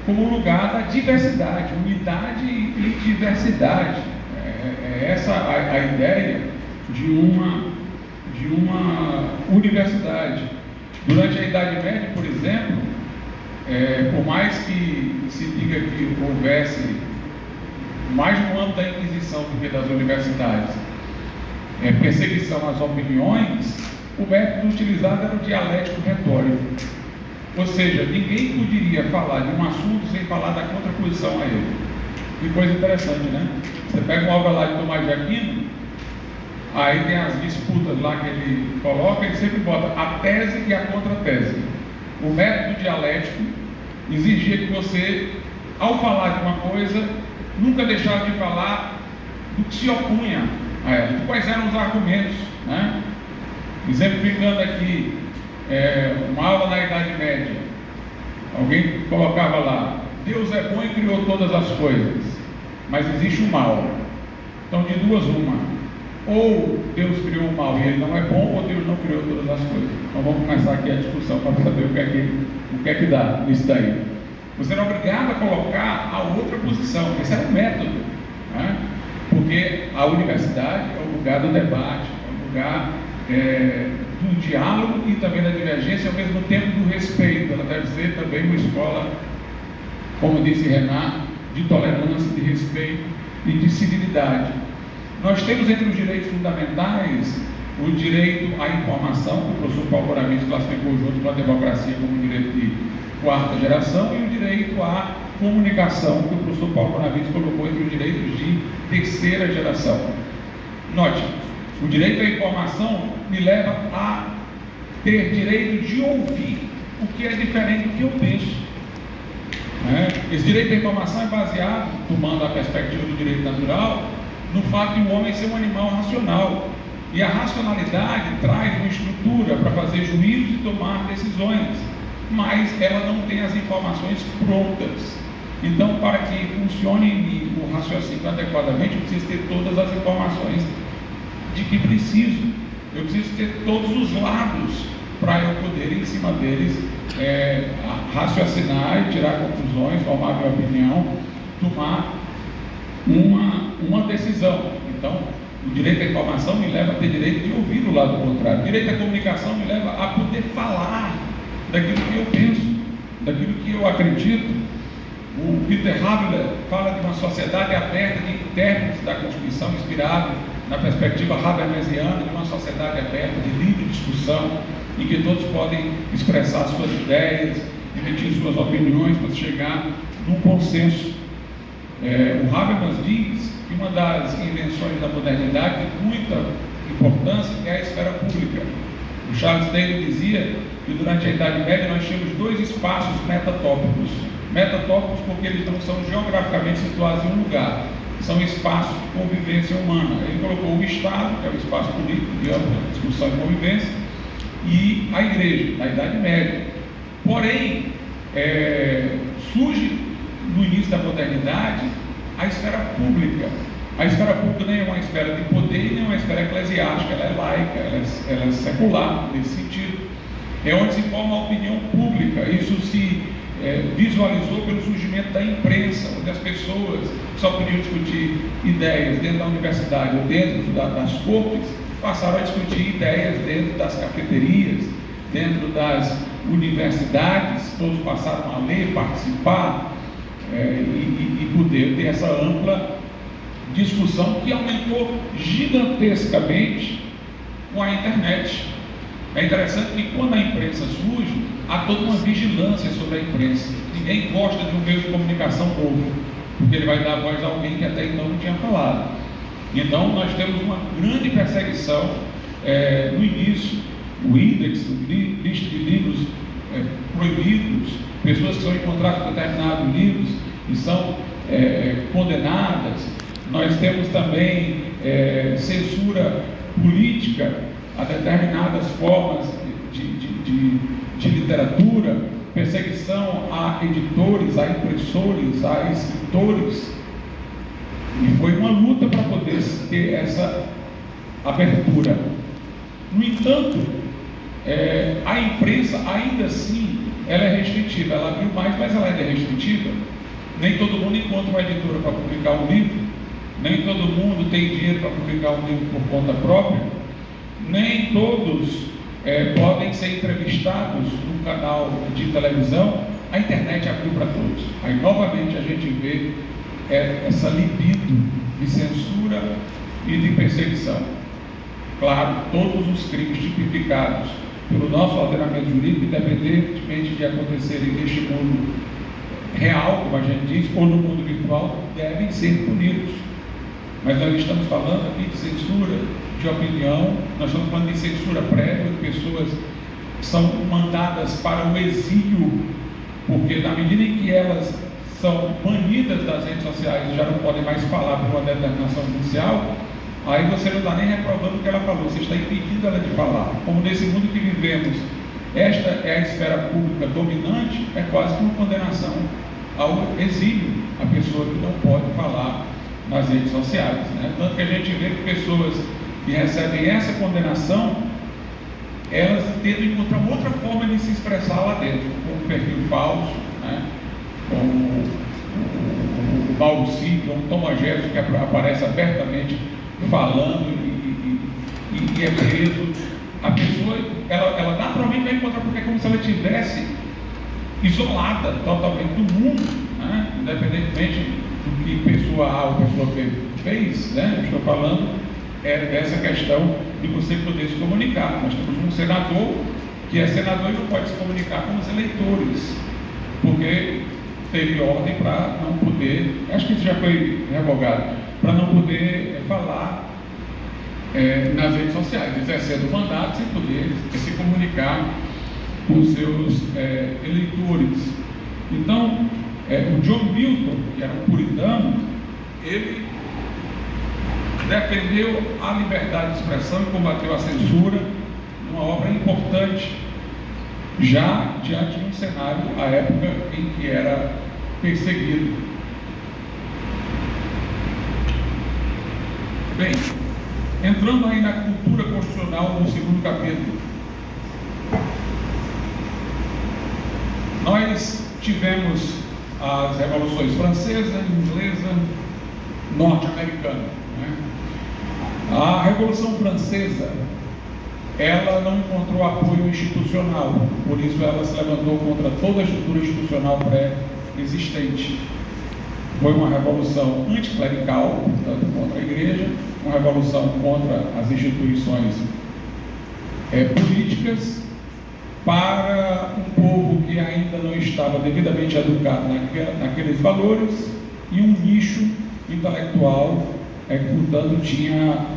como um lugar da diversidade, unidade e diversidade. Essa a ideia de uma universidade. Durante a Idade Média, por exemplo, por mais que se diga que houvesse mais no âmbito da Inquisição do que das universidades, perseguição às opiniões, o método utilizado era o dialético retórico. Ou seja, ninguém poderia falar de um assunto sem falar da contraposição a ele. Que coisa interessante, né? Você pega uma obra lá de Tomás de Aquino, aí tem as disputas lá que ele coloca, ele sempre bota a tese e a contratese. O método dialético exigia que você, ao falar de uma coisa, nunca deixasse de falar do que se opunha a ela, de quais eram os argumentos, né? Exemplificando aqui, uma aula na Idade Média, alguém colocava lá: Deus é bom e criou todas as coisas, mas existe o mal. Então, de duas uma: ou Deus criou o mal e ele não é bom, ou Deus não criou todas as coisas. Então vamos começar aqui a discussão para saber o que é que dá nisso daí. Você era obrigado a colocar a outra posição. Esse era o método, né? Porque a universidade é o lugar do debate, é o lugar do diálogo e também da divergência, ao mesmo tempo do respeito. Ela deve ser também uma escola, como disse Renato, de tolerância, de respeito e de civilidade. Nós temos entre os direitos fundamentais o direito à informação, que o professor Paulo Boravitz classificou junto com a democracia como direito de quarta geração, e o direito à comunicação, que o professor Paulo Boravitz colocou entre os direitos de terceira geração. Note, o direito à informação me leva a ter direito de ouvir o que é diferente do que eu penso. Esse direito à informação é baseado, tomando a perspectiva do direito natural, no fato de o homem ser um animal racional. E a racionalidade traz uma estrutura para fazer juízos e tomar decisões, mas ela não tem as informações prontas. Então, para que funcione em mim o raciocínio adequadamente, eu preciso ter todas as informações de que preciso. Eu preciso ter todos os lados para eu poder, em cima deles, raciocinar e tirar conclusões, formar minha opinião, tomar uma decisão. Então, o direito à informação me leva a ter direito de ouvir o lado contrário. O direito à comunicação me leva a poder falar daquilo que eu penso, daquilo que eu acredito. O Peter Haber fala de uma sociedade aberta de intérpretes da Constituição, inspirado na perspectiva habermasiana de uma sociedade aberta de livre discussão, em que todos podem expressar suas ideias, emitir suas opiniões para chegar num consenso. O Habermas diz que uma das invenções da modernidade de muita importância é a esfera pública. O Charles Taylor dizia que durante a Idade Média nós tínhamos dois espaços metatópicos. Metatópicos porque eles não são geograficamente situados em um lugar, são espaços de convivência humana. Ele colocou o Estado, que é o espaço político de ampla discussão e convivência, e a Igreja, na Idade Média. Porém, surge no início da modernidade a esfera pública. A esfera pública nem é uma esfera de poder, nem é uma esfera eclesiástica, ela é laica, ela é secular nesse sentido. É onde se forma a opinião pública. Isso se visualizou pelo surgimento da imprensa, onde as pessoas só podiam discutir ideias dentro da universidade ou dentro das cortes, passaram a discutir ideias dentro das cafeterias, dentro das universidades, todos passaram a ler, participar e poder ter essa ampla discussão que aumentou gigantescamente com a internet. É interessante que quando a imprensa surge, há toda uma vigilância sobre a imprensa. Ninguém gosta de um meio de comunicação novo, porque ele vai dar voz a alguém que até então não tinha falado. Então nós temos uma grande perseguição no início. O índice, lista de livros proibidos, pessoas que são encontradas com determinados livros e são condenadas. Nós temos também censura política a determinadas formas de literatura, perseguição a editores, a impressores, a escritores. E foi uma luta para poder ter essa abertura. No entanto, a imprensa, ainda assim, ela é restritiva. Ela abriu mais, mas ela ainda é restritiva. Nem todo mundo encontra uma editora para publicar um livro, nem todo mundo tem dinheiro para publicar um livro por conta própria, nem todos podem ser entrevistados num canal de televisão. A internet abriu para todos. Aí, novamente, a gente vê essa libido de censura e de perseguição. Claro, todos os crimes tipificados pelo nosso ordenamento jurídico, independentemente de acontecerem neste mundo real, como a gente diz, ou no mundo virtual, devem ser punidos. Mas nós estamos falando aqui de censura de opinião, nós estamos falando de censura prévia, de pessoas que são mandadas para o exílio, porque na medida em que elas são banidas das redes sociais e já não podem mais falar por uma determinação judicial, aí você não está nem reprovando o que ela falou, você está impedindo ela de falar. Como nesse mundo que vivemos, esta é a esfera pública dominante, é quase que uma condenação ao exílio, a pessoa que não pode falar nas redes sociais, né? Tanto que a gente vê que pessoas que recebem essa condenação, elas tentam encontrar outra forma de se expressar lá dentro, com um perfil falso, né? Como o Mauro Cid, o Thomas Jefferson, que aparece abertamente falando e é preso. A pessoa, ela naturalmente vai encontrar, porque é como se ela estivesse isolada totalmente do mundo, né? Independentemente do que pessoa A ou pessoa B fez, né? Eu estou falando dessa questão de você poder se comunicar. Nós temos um senador que é senador e não pode se comunicar com os eleitores, porque teve ordem para não poder, acho que isso já foi revogado, para não poder falar nas redes sociais, exercendo o mandato sem poder se comunicar com os seus eleitores. Então, o John Milton, que era um puritano, ele defendeu a liberdade de expressão e combateu a censura numa obra importante, já diante de um cenário, à época em que era perseguido. Bem, entrando aí na cultura constitucional no segundo capítulo, nós tivemos as revoluções francesa, inglesa, norte-americana, né? A Revolução Francesa, ela não encontrou apoio institucional, por isso ela se levantou contra toda a estrutura institucional pré-existente. Foi uma revolução anticlerical, portanto, contra a igreja, uma revolução contra as instituições políticas, para um povo que ainda não estava devidamente educado naqueles valores, e um nicho intelectual que, portanto, tinha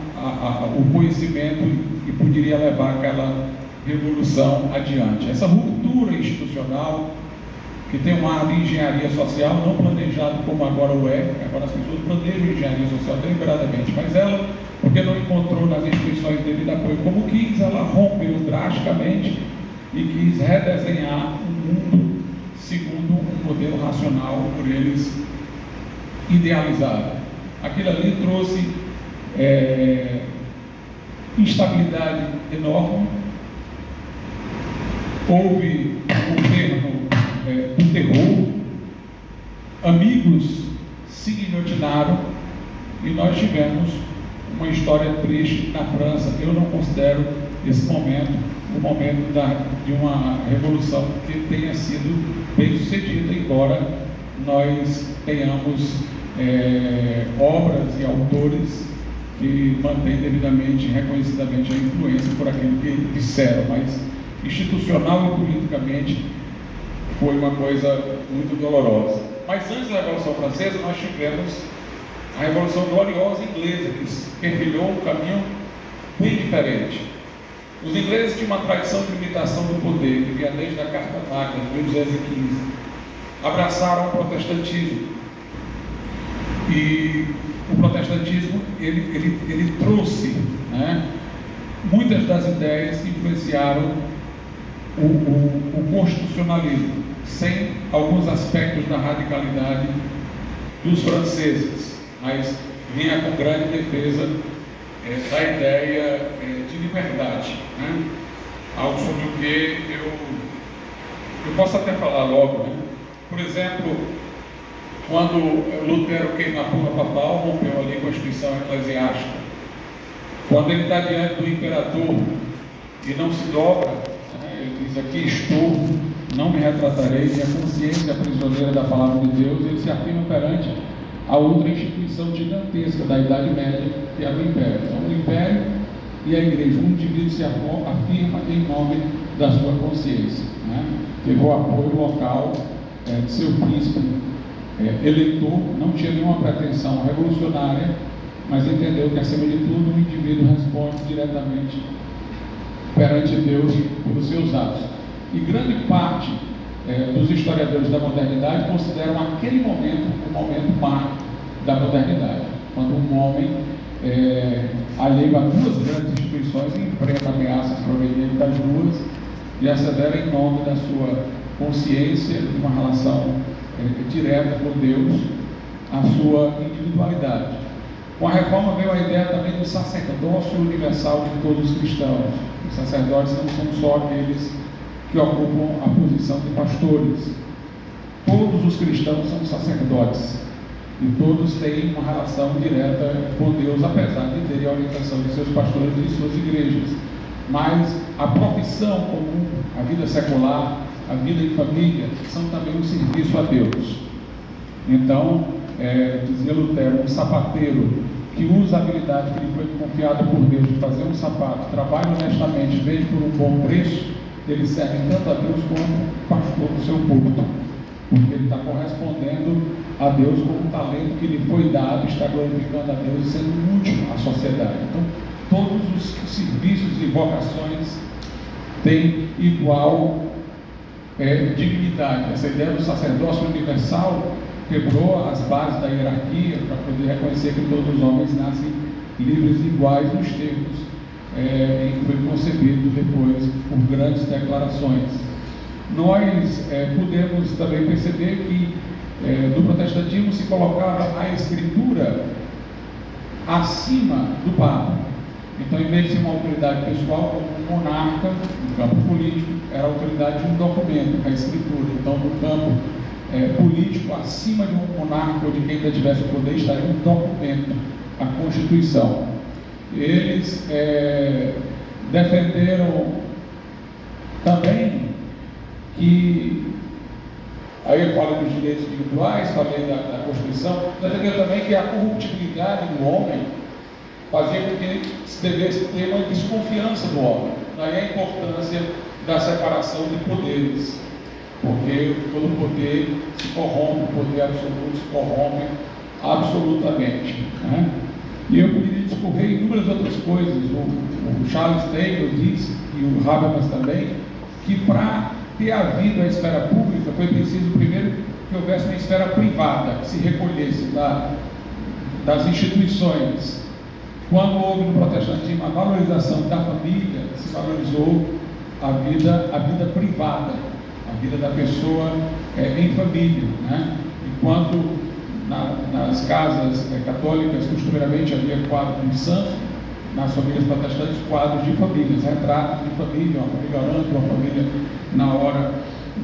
o conhecimento e poderia levar aquela revolução adiante. Essa ruptura institucional, que tem um ar de engenharia social, não planejado como agora o agora as pessoas planejam engenharia social deliberadamente, mas ela, porque não encontrou nas instituições devido apoio como quis, ela rompeu drasticamente e quis redesenhar um mundo segundo um modelo racional por eles idealizado. Aquilo ali trouxe instabilidade enorme, houve um governo do terror, amigos se guilhotinaram e nós tivemos uma história triste na França. Eu não considero esse momento o momento de uma revolução que tenha sido bem sucedida, embora nós tenhamos obras e autores que mantêm devidamente, reconhecidamente a influência por aquilo que disseram, mas institucional e politicamente foi uma coisa muito dolorosa. Mas antes da Revolução Francesa, nós tivemos a Revolução Gloriosa Inglesa, que perfilhou um caminho bem diferente. Os ingleses tinham uma tradição de limitação do poder, que vinha desde a Carta Magna, de 1215. Abraçaram o protestantismo. E o protestantismo, ele trouxe, né, muitas das ideias que influenciaram o constitucionalismo, sem alguns aspectos da radicalidade dos franceses, mas vinha com grande defesa da ideia de liberdade, né? Algo sobre o que eu posso até falar logo, né? Por exemplo, quando Lutero queima a bula papal, rompeu ali com a instituição eclesiástica. Quando ele está diante do imperador e não se dobra, né? Ele diz: aqui estou, não me retratarei, minha consciência é prisioneira da palavra de Deus. Ele se afirma perante a outra instituição gigantesca da Idade Média, que é o Império. Então, o Império e a Igreja, um indivíduo se afirma em nome da sua consciência, né? Teve o apoio local de seu príncipe eleitor, não tinha nenhuma pretensão revolucionária, mas entendeu que, acima de tudo, o indivíduo responde diretamente perante Deus pelos seus atos. E grande parte dos historiadores da modernidade consideram aquele momento o momento marco da modernidade, quando um homem alheio a duas grandes instituições enfrenta ameaças provenientes das duas e acelera em nome da sua consciência de uma relação direta com Deus, a sua individualidade. Com a reforma veio a ideia também do sacerdócio universal de todos os cristãos. Os sacerdotes não são só aqueles que ocupam a posição de pastores. Todos os cristãos são sacerdotes e todos têm uma relação direta com Deus, apesar de terem a orientação de seus pastores e de suas igrejas. Mas a profissão comum, a vida secular, a vida em família, são também um serviço a Deus. Então, dizia Lutero, um sapateiro que usa a habilidade que lhe foi confiada por Deus de fazer um sapato, trabalha honestamente, vende por um bom preço, ele serve tanto a Deus quanto pastor do seu púlpito, porque ele está correspondendo a Deus com o talento que lhe foi dado, está glorificando a Deus e sendo útil à sociedade. Então, todos os serviços e vocações têm igual dignidade. Essa ideia do sacerdócio universal quebrou as bases da hierarquia para poder reconhecer que todos os homens nascem livres e iguais nos termos em que foi concebido depois por grandes declarações. Nós podemos também perceber que no protestantismo se colocava a escritura acima do Papa. Então, em vez de ser uma autoridade pessoal, como um monarca, no campo político, era a autoridade de um documento, a escritura. Então, no campo político, acima de um monarca ou de quem ainda tivesse o poder, estaria um documento, a Constituição. Eles defenderam também que, aí eu falo dos direitos individuais, falei da Constituição, defenderam também que a corruptibilidade do homem fazia com que se devesse ter uma desconfiança do homem. Daí a importância da separação de poderes, porque todo poder se corrompe, o poder absoluto se corrompe absolutamente, né? E eu poderia discorrer inúmeras outras coisas. O Charles Taylor disse, e o Habermas também, que para ter havido a esfera pública foi preciso primeiro que houvesse uma esfera privada, que se recolhesse das instituições. Quando houve no protestantismo a valorização da família, se valorizou a vida privada, a vida da pessoa em família, né? Enquanto nas casas católicas costumeiramente havia quadros de santo, nas famílias protestantes quadros de famílias, retratos de família, uma família orando, uma família na hora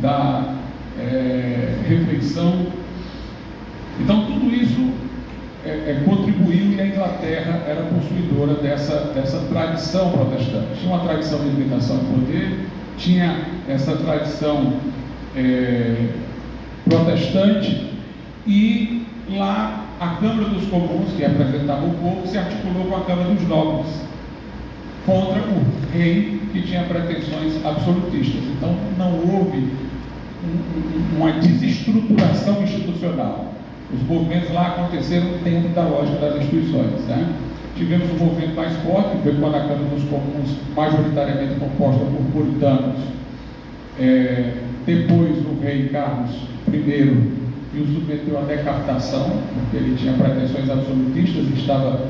da refeição. Então tudo isso contribuiu, e a Inglaterra era possuidora dessa tradição protestante. Tinha uma tradição de limitação de poder, tinha essa tradição protestante, e lá a Câmara dos Comuns, que representava o povo, se articulou com a Câmara dos Nobres contra o rei, que tinha pretensões absolutistas. Então não houve uma desestruturação institucional. Os movimentos lá aconteceram dentro da lógica das instituições, né? tivemos um movimento mais forte, que foi quando a Câmara dos Comuns, majoritariamente composta por puritanos, depois o rei Carlos I o submeteu à decapitação, porque ele tinha pretensões absolutistas e estava,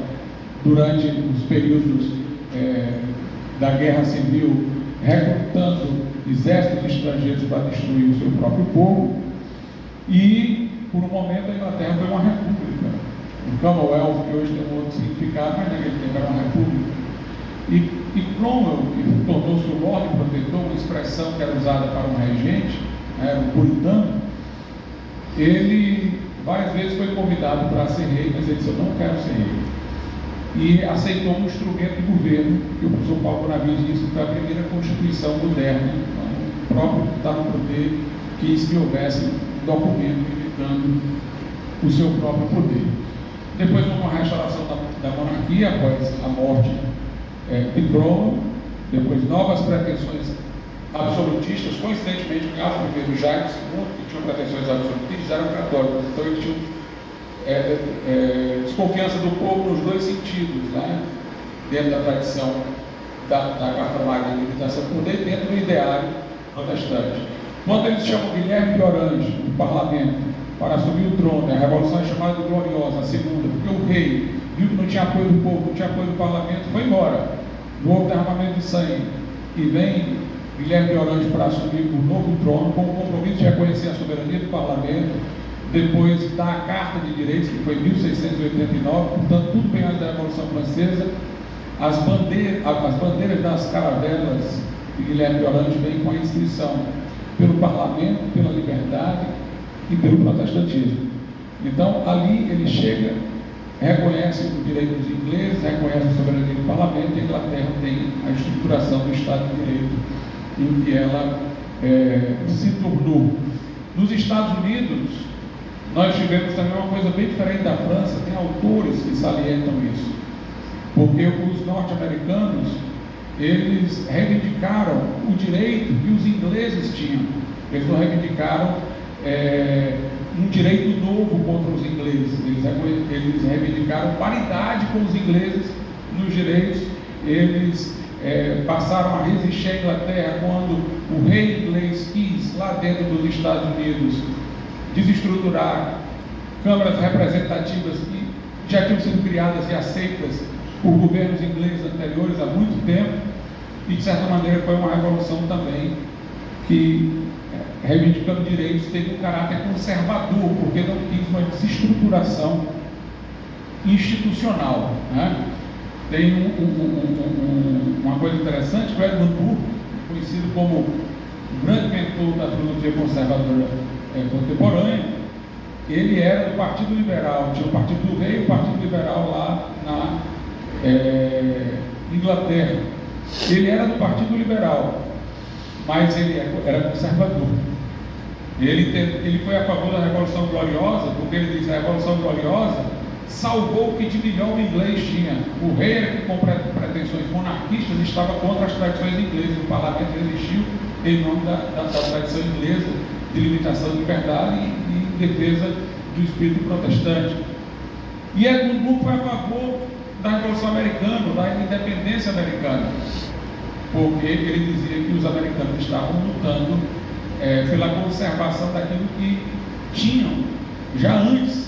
durante os períodos da Guerra Civil, recrutando exércitos estrangeiros para destruir o seu próprio povo. E, por um momento, a Inglaterra foi uma república. O Commonwealth, que hoje tem um outro significado, mas naquele tempo era uma república. E Cromwell, que tornou-se o Lorde Protetor, uma expressão que era usada para um regente, o puritano, ele várias vezes foi convidado para ser rei, mas ele disse: eu não quero ser rei. E aceitou um instrumento de governo, que o professor Paulo Bonavides disse que foi a primeira Constituição moderna. Então, o próprio que está no poder quis que houvesse um documento limitando o seu próprio poder. Depois houve uma restauração da monarquia após a morte de Cromwell, depois novas pretensões absolutistas. Coincidentemente, o Carlos I, Jaime II, que tinham pretensões absolutistas, eram católicos, então eles tinham desconfiança do povo nos dois sentidos, né? Dentro da tradição da Carta Magna de limitação do poder, dentro do ideário protestante. Quando eles chamam Guilherme de Orange, do parlamento, para assumir o trono, a revolução é chamada de gloriosa, a segunda, porque o rei viu que não tinha apoio do povo, não tinha apoio do parlamento, foi embora. Não houve derramamento de sangue. E vem Guilherme de Orange para assumir o novo trono, com o compromisso de reconhecer a soberania do parlamento, depois da Carta de Direitos, que foi em 1689, portanto, tudo bem antes da Revolução Francesa. As bandeiras das caravelas de Guilherme de Orange vêm com a inscrição pelo parlamento, pela liberdade e pelo protestantismo. Então, ali ele chega, reconhece o direito dos ingleses, reconhece a soberania do parlamento, e a Inglaterra tem a estruturação do Estado de Direito em que ela se tornou. Nos Estados Unidos, nós tivemos também uma coisa bem diferente da França. Tem autores que salientam isso, porque os norte-americanos, eles reivindicaram o direito que os ingleses tinham. Eles não reivindicaram um direito novo contra os ingleses. Eles reivindicaram paridade com os ingleses nos direitos. Eles passaram a resistir à Inglaterra quando o rei inglês quis, lá dentro dos Estados Unidos, desestruturar câmaras representativas que já tinham sido criadas e aceitas por governos ingleses anteriores há muito tempo. E, de certa maneira, foi uma revolução também que, reivindicando direitos, teve um caráter conservador, porque não quis uma desestruturação institucional, né? Tem uma coisa interessante, que o Edmund Burke, conhecido como o grande mentor da filosofia conservadora contemporânea, ele era do Partido Liberal. Tinha o Partido do Rei e o Partido Liberal lá na Inglaterra. Ele era do Partido Liberal, mas ele era conservador. Ele foi a favor da Revolução Gloriosa, porque ele diz que a Revolução Gloriosa salvou o que de melhor o inglês tinha. O rei era que, com pretensões monarquistas, estava contra as tradições inglesas. O parlamento resistiu em nome da tradição inglesa de limitação de liberdade e defesa do espírito protestante. E Edmund Burke foi a favor da Revolução Americana, da independência americana, porque ele dizia que os americanos estavam lutando pela conservação daquilo que tinham já antes,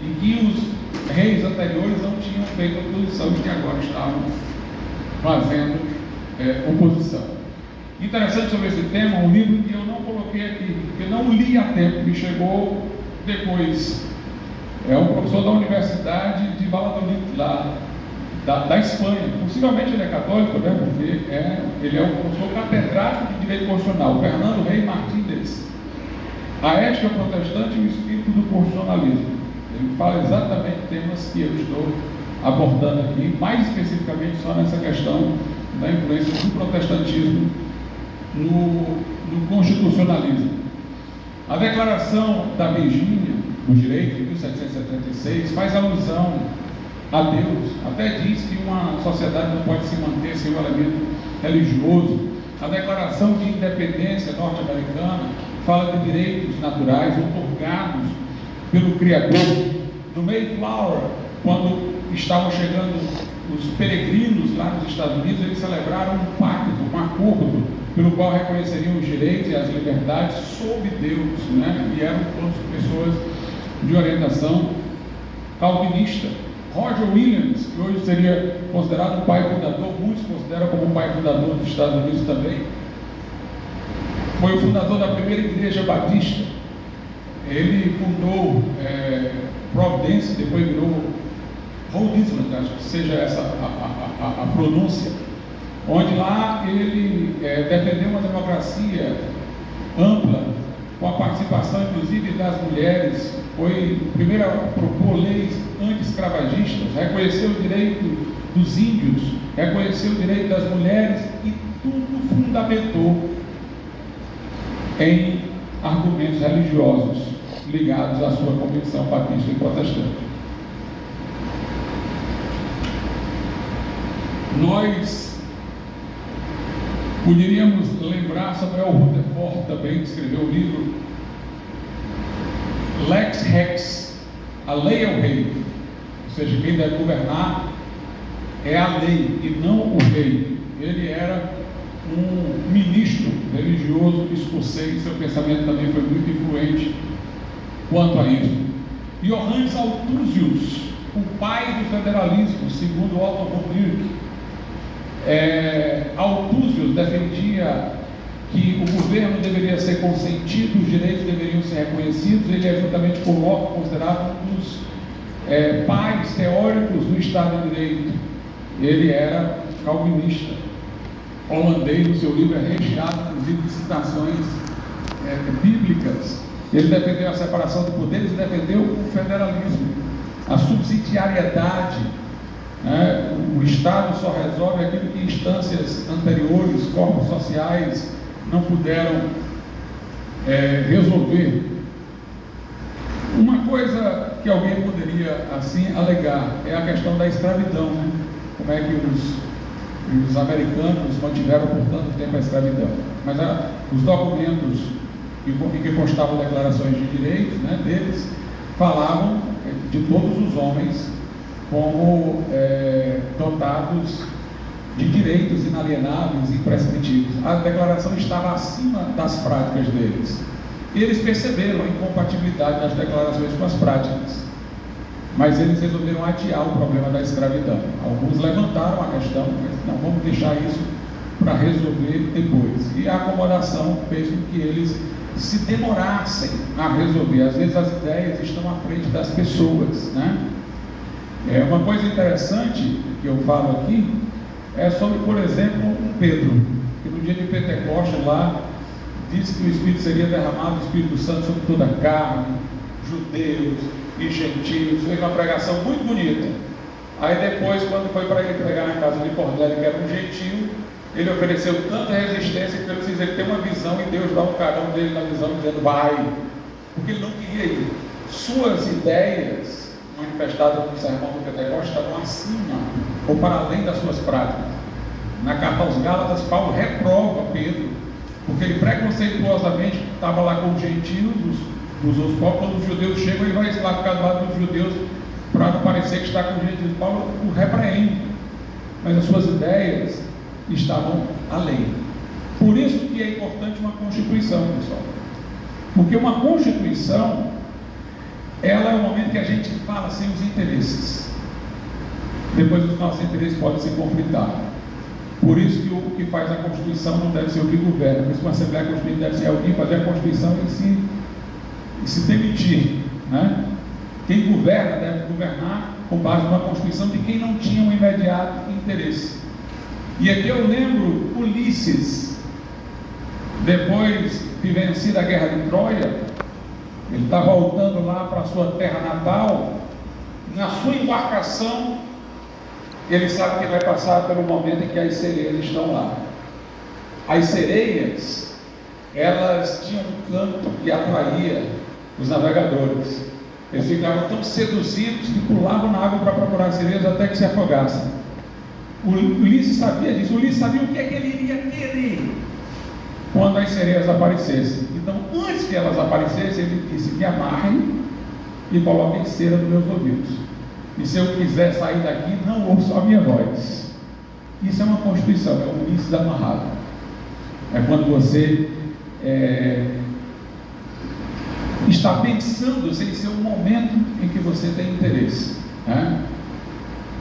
e que os reis anteriores não tinham feito oposição e que agora estavam fazendo oposição. Interessante sobre esse tema, um livro que eu não coloquei aqui, porque não li a tempo, me chegou depois. É um professor da Universidade de Valladolid, lá da Espanha. Possivelmente ele é católico, né? Porque ele é um professor catedrático de Direito Constitucional, Fernando Rey Martínez. A ética protestante e o espírito do constitucionalismo. Ele fala exatamente temas que eu estou abordando aqui, mais especificamente só nessa questão da influência do protestantismo no constitucionalismo. A Declaração da Virgínia dos Direitos, de 1776, faz alusão a Deus, até diz que uma sociedade não pode se manter sem um elemento religioso. A Declaração de Independência norte-americana fala de direitos naturais otorgados pelo Criador. No Mayflower, quando estavam chegando os peregrinos lá nos Estados Unidos, eles celebraram um pacto, um acordo, pelo qual reconheceriam os direitos e as liberdades sob Deus, né? E eram todas pessoas de orientação calvinista. Roger Williams, que hoje seria considerado o pai fundador, muitos consideram como o pai fundador dos Estados Unidos também, foi o fundador da primeira igreja batista. Ele fundou Providence, depois virou Rhode Island, acho que seja essa a pronúncia, onde lá ele defendeu uma democracia ampla, com a participação inclusive das mulheres, foi primeiro a propor leis anti-escravagistas, reconheceu o direito dos índios, reconheceu o direito das mulheres e tudo fundamentou em argumentos religiosos ligados à sua convicção batista e protestante. Nós poderíamos lembrar Samuel Rutherford também, que escreveu o livro Lex Rex, a lei é o rei, ou seja, quem deve governar é a lei e não o rei. Ele era um ministro religioso escocês, seu pensamento também foi muito influente quanto a isso. Johannes Althusius, o pai do federalismo, segundo Otto von Birk, Althusius defendia que o governo deveria ser consentido, os direitos deveriam ser reconhecidos. Ele é juntamente com Locke considerado um dos pais teóricos do Estado de Direito. Ele era calvinista, holandês. O seu livro é recheado, inclusive, de citações bíblicas. Ele defendeu a separação de poderes e defendeu o federalismo, a subsidiariedade. O Estado só resolve aquilo que instâncias anteriores, corpos sociais, não puderam resolver. Uma coisa que alguém poderia assim alegar é a questão da escravidão, né? Como é que os americanos mantiveram por tanto tempo a escravidão? Mas os documentos em que constavam declarações de direitos, né, deles, falavam de todos os homens como dotados de direitos inalienáveis e imprescritíveis. A declaração estava acima das práticas deles. E eles perceberam a incompatibilidade das declarações com as práticas, mas eles resolveram adiar o problema da escravidão. Alguns levantaram a questão, mas não, vamos deixar isso para resolver depois. E a acomodação fez com que eles se demorassem a resolver. Às vezes as ideias estão à frente das pessoas, né? Uma coisa interessante que eu falo aqui é sobre, por exemplo, Pedro, que no dia de Pentecostes lá disse que o Espírito seria derramado, o Espírito Santo sobre toda a carne, judeus e gentios. Fez uma pregação muito bonita. Aí depois, quando foi para ele pregar na casa de Cornélio, que era um gentio, ele ofereceu tanta resistência que ele precisa ter uma visão, e Deus dá um carão dele na visão dizendo vai, porque ele não queria ir. Suas ideias manifestadas no sermão do Pentecostes estavam acima ou para além das suas práticas. Na carta aos Gálatas, Paulo reprova Pedro, porque ele preconceituosamente estava lá com os gentios, os outros povos. Quando os judeus chegam, ele vai lá ficar do lado dos judeus para não parecer que está com os gentios. Paulo o repreende, mas as suas ideias estavam além. Por isso que é importante uma Constituição, pessoal, porque uma Constituição, ela é o momento que a gente fala sem os interesses. Depois os nossos interesses podem se conflitar. Por isso que o que faz a Constituição não deve ser o que governa. Por isso que uma Assembleia Constituinte deve ser alguém fazer a Constituição e se demitir, né? Quem governa deve governar com base numa Constituição de quem não tinha um imediato interesse. E aqui eu lembro Ulisses, depois de vencida a guerra de Troia, ele está voltando lá para a sua terra natal. Na sua embarcação, ele sabe que vai passar pelo momento em que as sereias estão lá. As sereias, elas tinham um canto que atraía os navegadores. Eles ficavam tão seduzidos que pulavam na água para procurar as sereias até que se afogassem. O Ulisses sabia disso. O Ulisses sabia o que é que ele iria querer quando as sereias aparecessem. Então, antes que elas aparecessem, ele disse: me amarrem e coloquem cera nos meus ouvidos. E se eu quiser sair daqui, não ouço a minha voz. Isso é uma Constituição, é um Ulisses amarrado. É quando você está pensando sem ser o momento em que você tem interesse, né?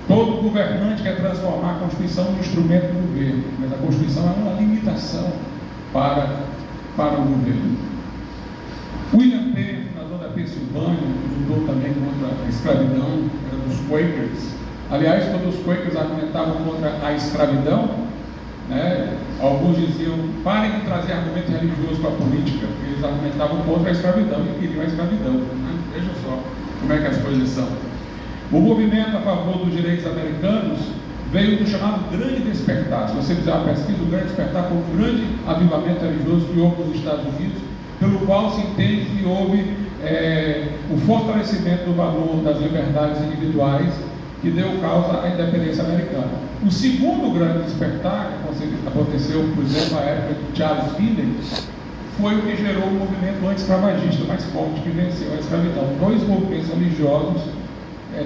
Todo governante quer transformar a Constituição num instrumento do governo, mas a Constituição é uma limitação para o governo. William Penn, fundador da Pensilvânia, lutou também contra a escravidão, era dos Quakers. Aliás, quando os Quakers argumentavam contra a escravidão, né, alguns diziam: parem de trazer argumento religioso para a política, porque eles argumentavam contra a escravidão e queriam a escravidão, né? Veja só como é que as coisas são. O movimento a favor dos direitos americanos veio do chamado Grande Despertar. Se você fizer uma pesquisa, o Grande Despertar foi um grande avivamento religioso que houve nos Estados Unidos, pelo qual se entende que houve o fortalecimento do valor das liberdades individuais, que deu causa à independência americana. O segundo Grande Despertar, que aconteceu, por exemplo, na época de Charles Finney, foi o que gerou o movimento anti-escravagista mais forte, que venceu a escravidão. Dois movimentos religiosos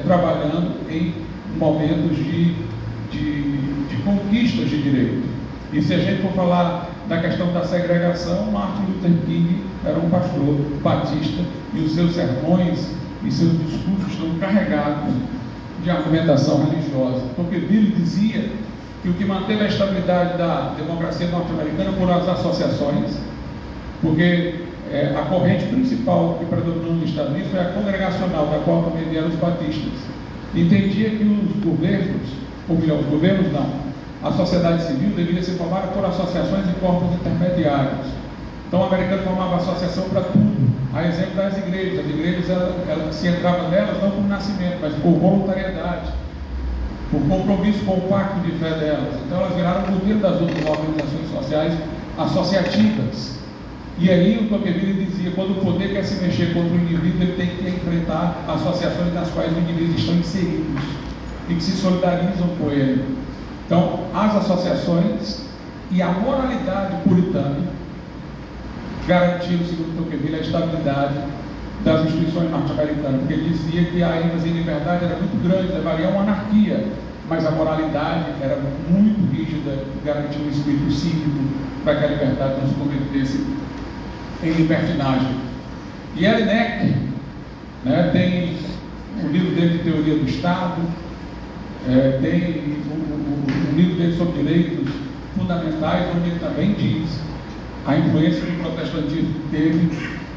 trabalhando em momentos de conquistas de direito. E se a gente for falar da questão da segregação, Martin Luther King era um pastor batista e os seus sermões e seus discursos estão carregados de argumentação religiosa. Tocqueville dizia que o que manteve a estabilidade da democracia norte-americana foram as associações, porque a corrente principal que predominou nos Estados Unidos foi a congregacional, da qual também vieram os batistas. Entendia que os governos, ou melhor, os governos não, a sociedade civil deveria ser formada por associações e corpos intermediários. Então o americano formava associação para tudo. A exemplo das igrejas. As igrejas ela se entrava nelas não por nascimento, mas por voluntariedade, por compromisso com o pacto de fé delas. Então elas viraram o modelo das outras organizações sociais associativas. E aí o Tocqueville dizia: quando o poder quer se mexer contra o indivíduo, ele tem que enfrentar associações nas quais os indivíduos estão inseridos e que se solidarizam com ele. Então, as associações e a moralidade puritana garantiram, segundo Tocqueville, a estabilidade das instituições norte-americanas, porque ele dizia que a ênfase em liberdade era muito grande, levaria a uma anarquia, mas a moralidade era muito rígida, garantia um espírito cívico para que a liberdade não se convertesse em libertinagem. E Jelinek, né, tem o livro dele de Teoria do Estado, tem o livro dele sobre direitos fundamentais, onde ele também diz a influência que o protestantismo teve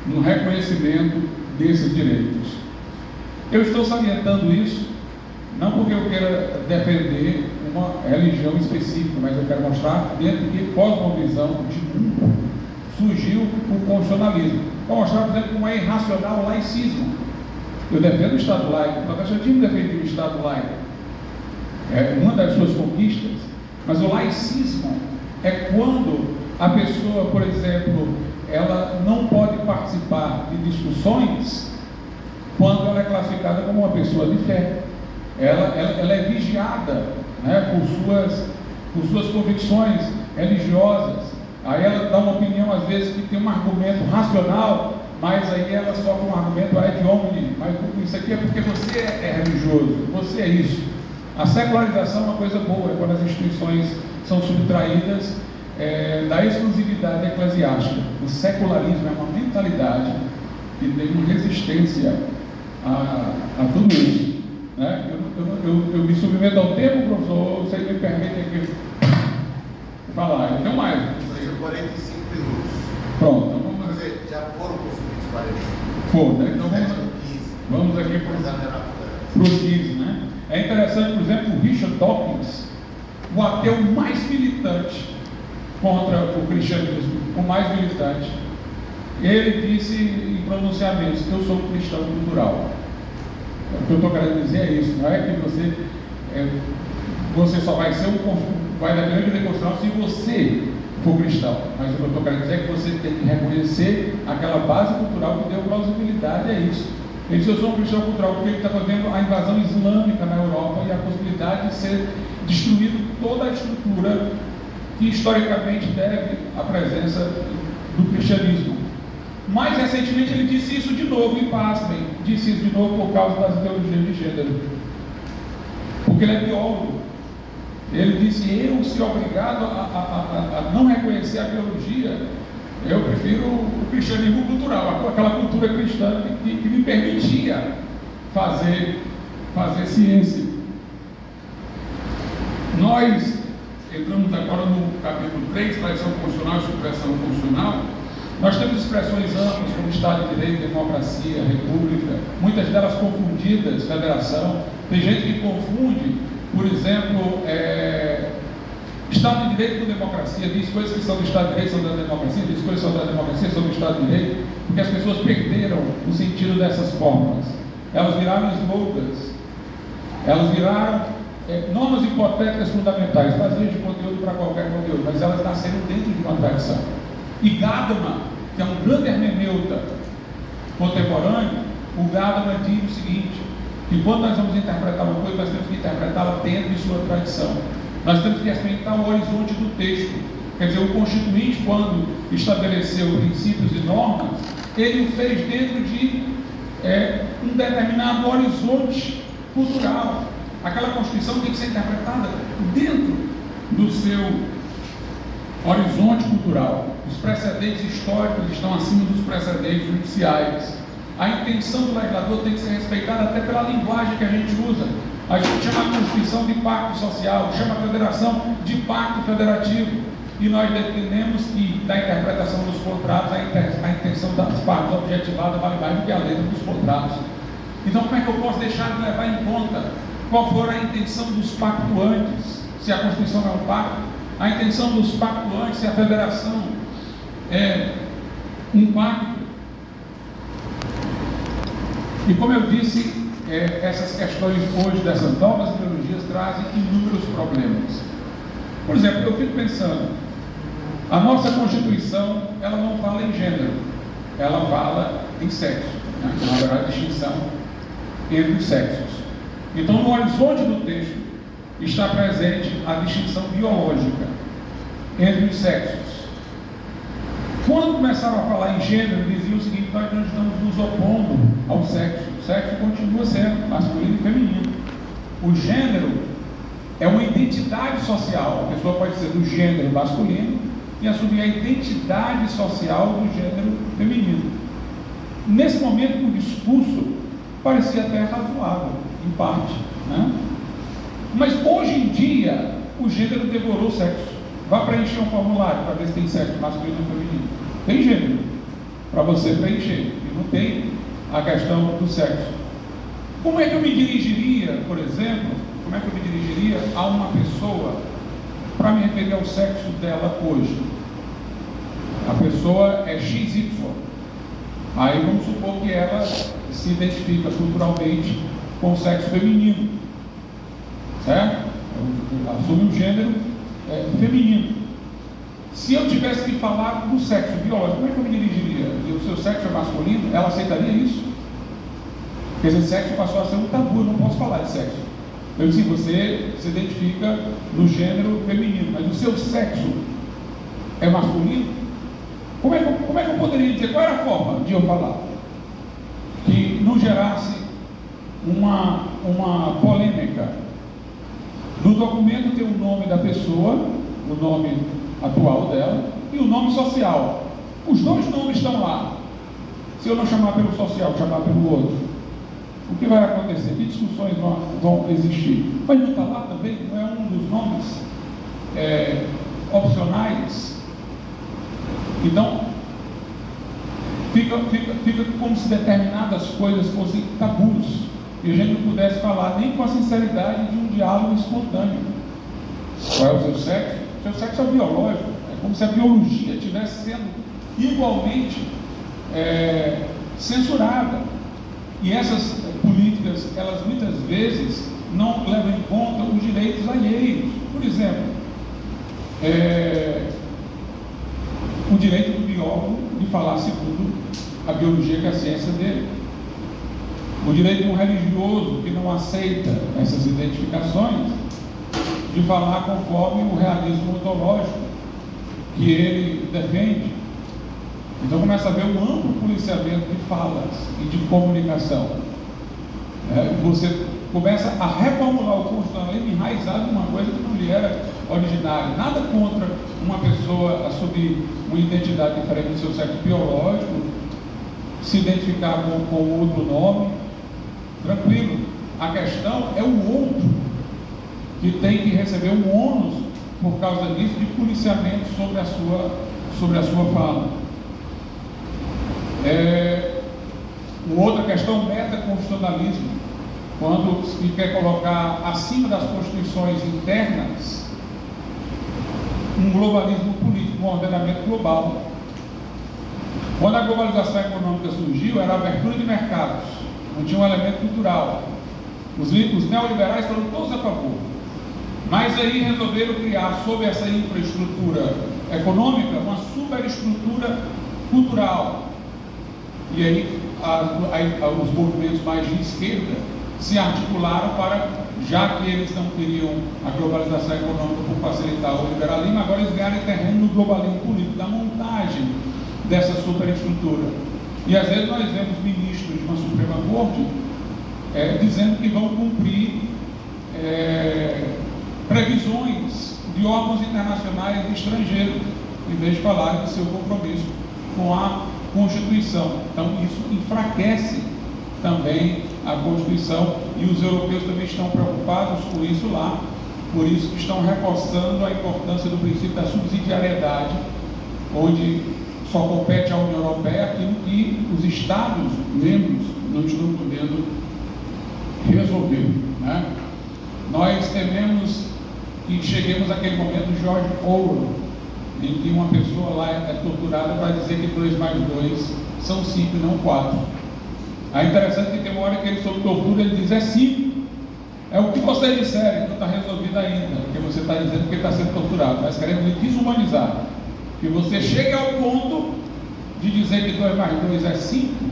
no reconhecimento desses direitos. Eu estou salientando isso não porque eu queira defender uma religião específica, mas eu quero mostrar dentro de que cosmovisão de mundo surgiu o constitucionalismo. Para mostrar, por exemplo, como é irracional o laicismo. Eu defendo o Estado laico, o protestantismo defendia o Estado laico. É uma das suas conquistas, mas o laicismo é quando a pessoa, por exemplo, ela não pode participar de discussões quando ela é classificada como uma pessoa de fé. Ela é vigiada, né, por suas convicções religiosas. Aí ela dá uma opinião, às vezes, que tem um argumento racional, mas aí ela sofre um argumento ad hominem, mas isso aqui é porque você é religioso, você é isso. A secularização é uma coisa boa, é quando as instituições são subtraídas da exclusividade eclesiástica. O secularismo é uma mentalidade que tem uma resistência a tudo isso, né? Eu me submeto ao tempo, professor, você me permite aqui falar. Então mais. 45 minutos. Pronto, então vamos fazer. Já foram consumidos 45. Foram, né? Então vamos aqui para os 15, né? É interessante, por exemplo, o Richard Dawkins, o ateu mais militante contra o cristianismo, o mais militante, ele disse em pronunciamentos: eu sou um cristão cultural. O que eu estou querendo dizer é isso, não é que você só vai defender o direito constitucional se você for cristão, mas o que eu estou querendo dizer é que você tem que reconhecer aquela base cultural que deu plausibilidade a isso. Ele disse: eu sou um cristão cultural porque ele está fazendo a invasão islâmica na Europa e a possibilidade de ser destruída toda a estrutura que historicamente deve à presença do cristianismo. Mais recentemente ele disse isso de novo, e pasmem, disse isso de novo por causa das ideologias de gênero. porque ele é biólogo. Ele disse: eu, se obrigado a não reconhecer a biologia, eu prefiro o cristianismo cultural, aquela cultura cristã que me permitia fazer ciência. Nós entramos agora no capítulo 3, tradição constitucional e supressão funcional. Nós temos expressões amplas como Estado de Direito, democracia, república, muitas delas confundidas, federação. Tem gente que confunde, por exemplo, Estado de Direito com democracia, diz coisas que são do Estado de Direito, são da democracia, diz coisas que são da democracia, são do Estado de Direito, porque as pessoas perderam o sentido dessas fórmulas. Elas viraram slogans, elas viraram normas hipotéticas fundamentais, vazias de conteúdo para qualquer conteúdo, mas elas nasceram dentro de uma tradição. E Gadamer, que é um grande hermeneuta contemporâneo, o Gadamer diz o seguinte, que quando nós vamos interpretar uma coisa, nós temos que interpretá-la dentro de sua tradição. Nós temos que respeitar o horizonte do texto. Quer dizer, o Constituinte, quando estabeleceu princípios e normas, ele o fez dentro de um determinado horizonte cultural. Aquela Constituição tem que ser interpretada dentro do seu horizonte cultural. Os precedentes históricos estão acima dos precedentes judiciais. A intenção do legislador tem que ser respeitada até pela linguagem que a gente usa. A gente chama a Constituição de pacto social, chama a federação de pacto federativo. E nós defendemos que, da interpretação dos contratos, a intenção das partes objetivada vale mais do que a letra dos contratos. Então, como é que eu posso deixar de levar em conta qual for a intenção dos pactuantes? Se a Constituição é um pacto, a intenção dos pactuantes, se a federação é um pacto. E como eu disse, essas questões hoje dessas novas ideologias trazem inúmeros problemas. Por exemplo, eu fico pensando, a nossa Constituição, ela não fala em gênero, ela fala em sexo, né? Não haverá distinção entre os sexos. Então, no horizonte do texto está presente a distinção biológica entre os sexos. Quando começaram a falar em gênero, diziam o seguinte: nós não estamos nos opondo ao sexo. O sexo continua sendo masculino e feminino. O gênero é uma identidade social. A pessoa pode ser do gênero masculino e assumir a identidade social do gênero feminino. Nesse momento, o discurso parecia até razoável, em parte, né? Mas hoje em dia, o gênero devorou o sexo. Vá preencher um formulário para ver se tem sexo masculino ou feminino. Tem gênero para você preencher, e não tem a questão do sexo. Como é que eu me dirigiria, por exemplo, a uma pessoa para me referir ao sexo dela hoje? A pessoa é XY. Aí vamos supor que ela se identifica culturalmente com o sexo feminino, certo? Assume um gênero feminino. Se eu tivesse que falar do sexo biológico, como é que eu me dirigiria? O seu sexo é masculino? Ela aceitaria isso? Quer dizer, sexo passou a ser um tabu, eu não posso falar de sexo. Eu disse: você se identifica no gênero feminino, mas o seu sexo é masculino? Como é que eu poderia dizer? Qual era a forma de eu falar? Que não gerasse uma polêmica. No documento tem o nome da pessoa, o nome atual dela e o nome social. Os dois nomes estão lá. Se eu não chamar pelo social, chamar pelo outro, o que vai acontecer? Que discussões vão existir? Mas não está lá também? Não é um dos nomes opcionais? Então, fica como se determinadas coisas fossem tabus e a gente não pudesse falar nem com a sinceridade de um diálogo espontâneo. Qual é o seu sexo? O seu sexo é biológico. É como se a biologia estivesse sendo igualmente censurada. E essas políticas, elas muitas vezes não levam em conta os direitos alheios. Por exemplo, o direito do biólogo de falar segundo a biologia, que é a ciência dele. O direito de um religioso que não aceita essas identificações de falar conforme o realismo ontológico que ele defende. Então começa a haver um amplo policiamento de falas e de comunicação. Você começa a reformular o constitucionalismo enraizado em uma coisa que não lhe era originária. Nada contra uma pessoa assumir uma identidade diferente do seu sexo biológico, se identificar com outro nome, tranquilo. A questão é o outro que tem que receber um ônus por causa disso, de policiamento sobre a sua fala. Uma outra questão, metaconstitucionalismo, quando se quer colocar acima das constituições internas um globalismo político, um ordenamento global. Quando a globalização econômica surgiu, era a abertura de mercados, não tinha um elemento cultural. Os neoliberais foram todos a favor, mas aí resolveram criar, sob essa infraestrutura econômica, uma superestrutura cultural. E aí os movimentos mais de esquerda se articularam para, já que eles não queriam a globalização econômica por facilitar o liberalismo, agora eles ganharam terreno no globalismo político, da montagem dessa superestrutura. E às vezes nós vemos ministros de uma Suprema Corte dizendo que vão cumprir previsões de órgãos internacionais e estrangeiros, em vez de falar do seu compromisso com a Constituição. Então isso enfraquece também a Constituição, e os europeus também estão preocupados com isso lá, por isso que estão reforçando a importância do princípio da subsidiariedade, onde só compete à União Europeia aquilo que os Estados membros não estão podendo resolver, né? Nós tememos que cheguemos àquele momento do George Orwell, em que uma pessoa lá é torturada para dizer que 2 mais 2 são 5 e não 4. É interessante que tem uma hora que ele, sob tortura, ele diz: é 5. É o que vocês disserem, não está resolvido ainda, porque você está dizendo que ele está sendo torturado. Nós queremos lhe desumanizar, que você chegue ao ponto de dizer que 2 mais 2 é 5,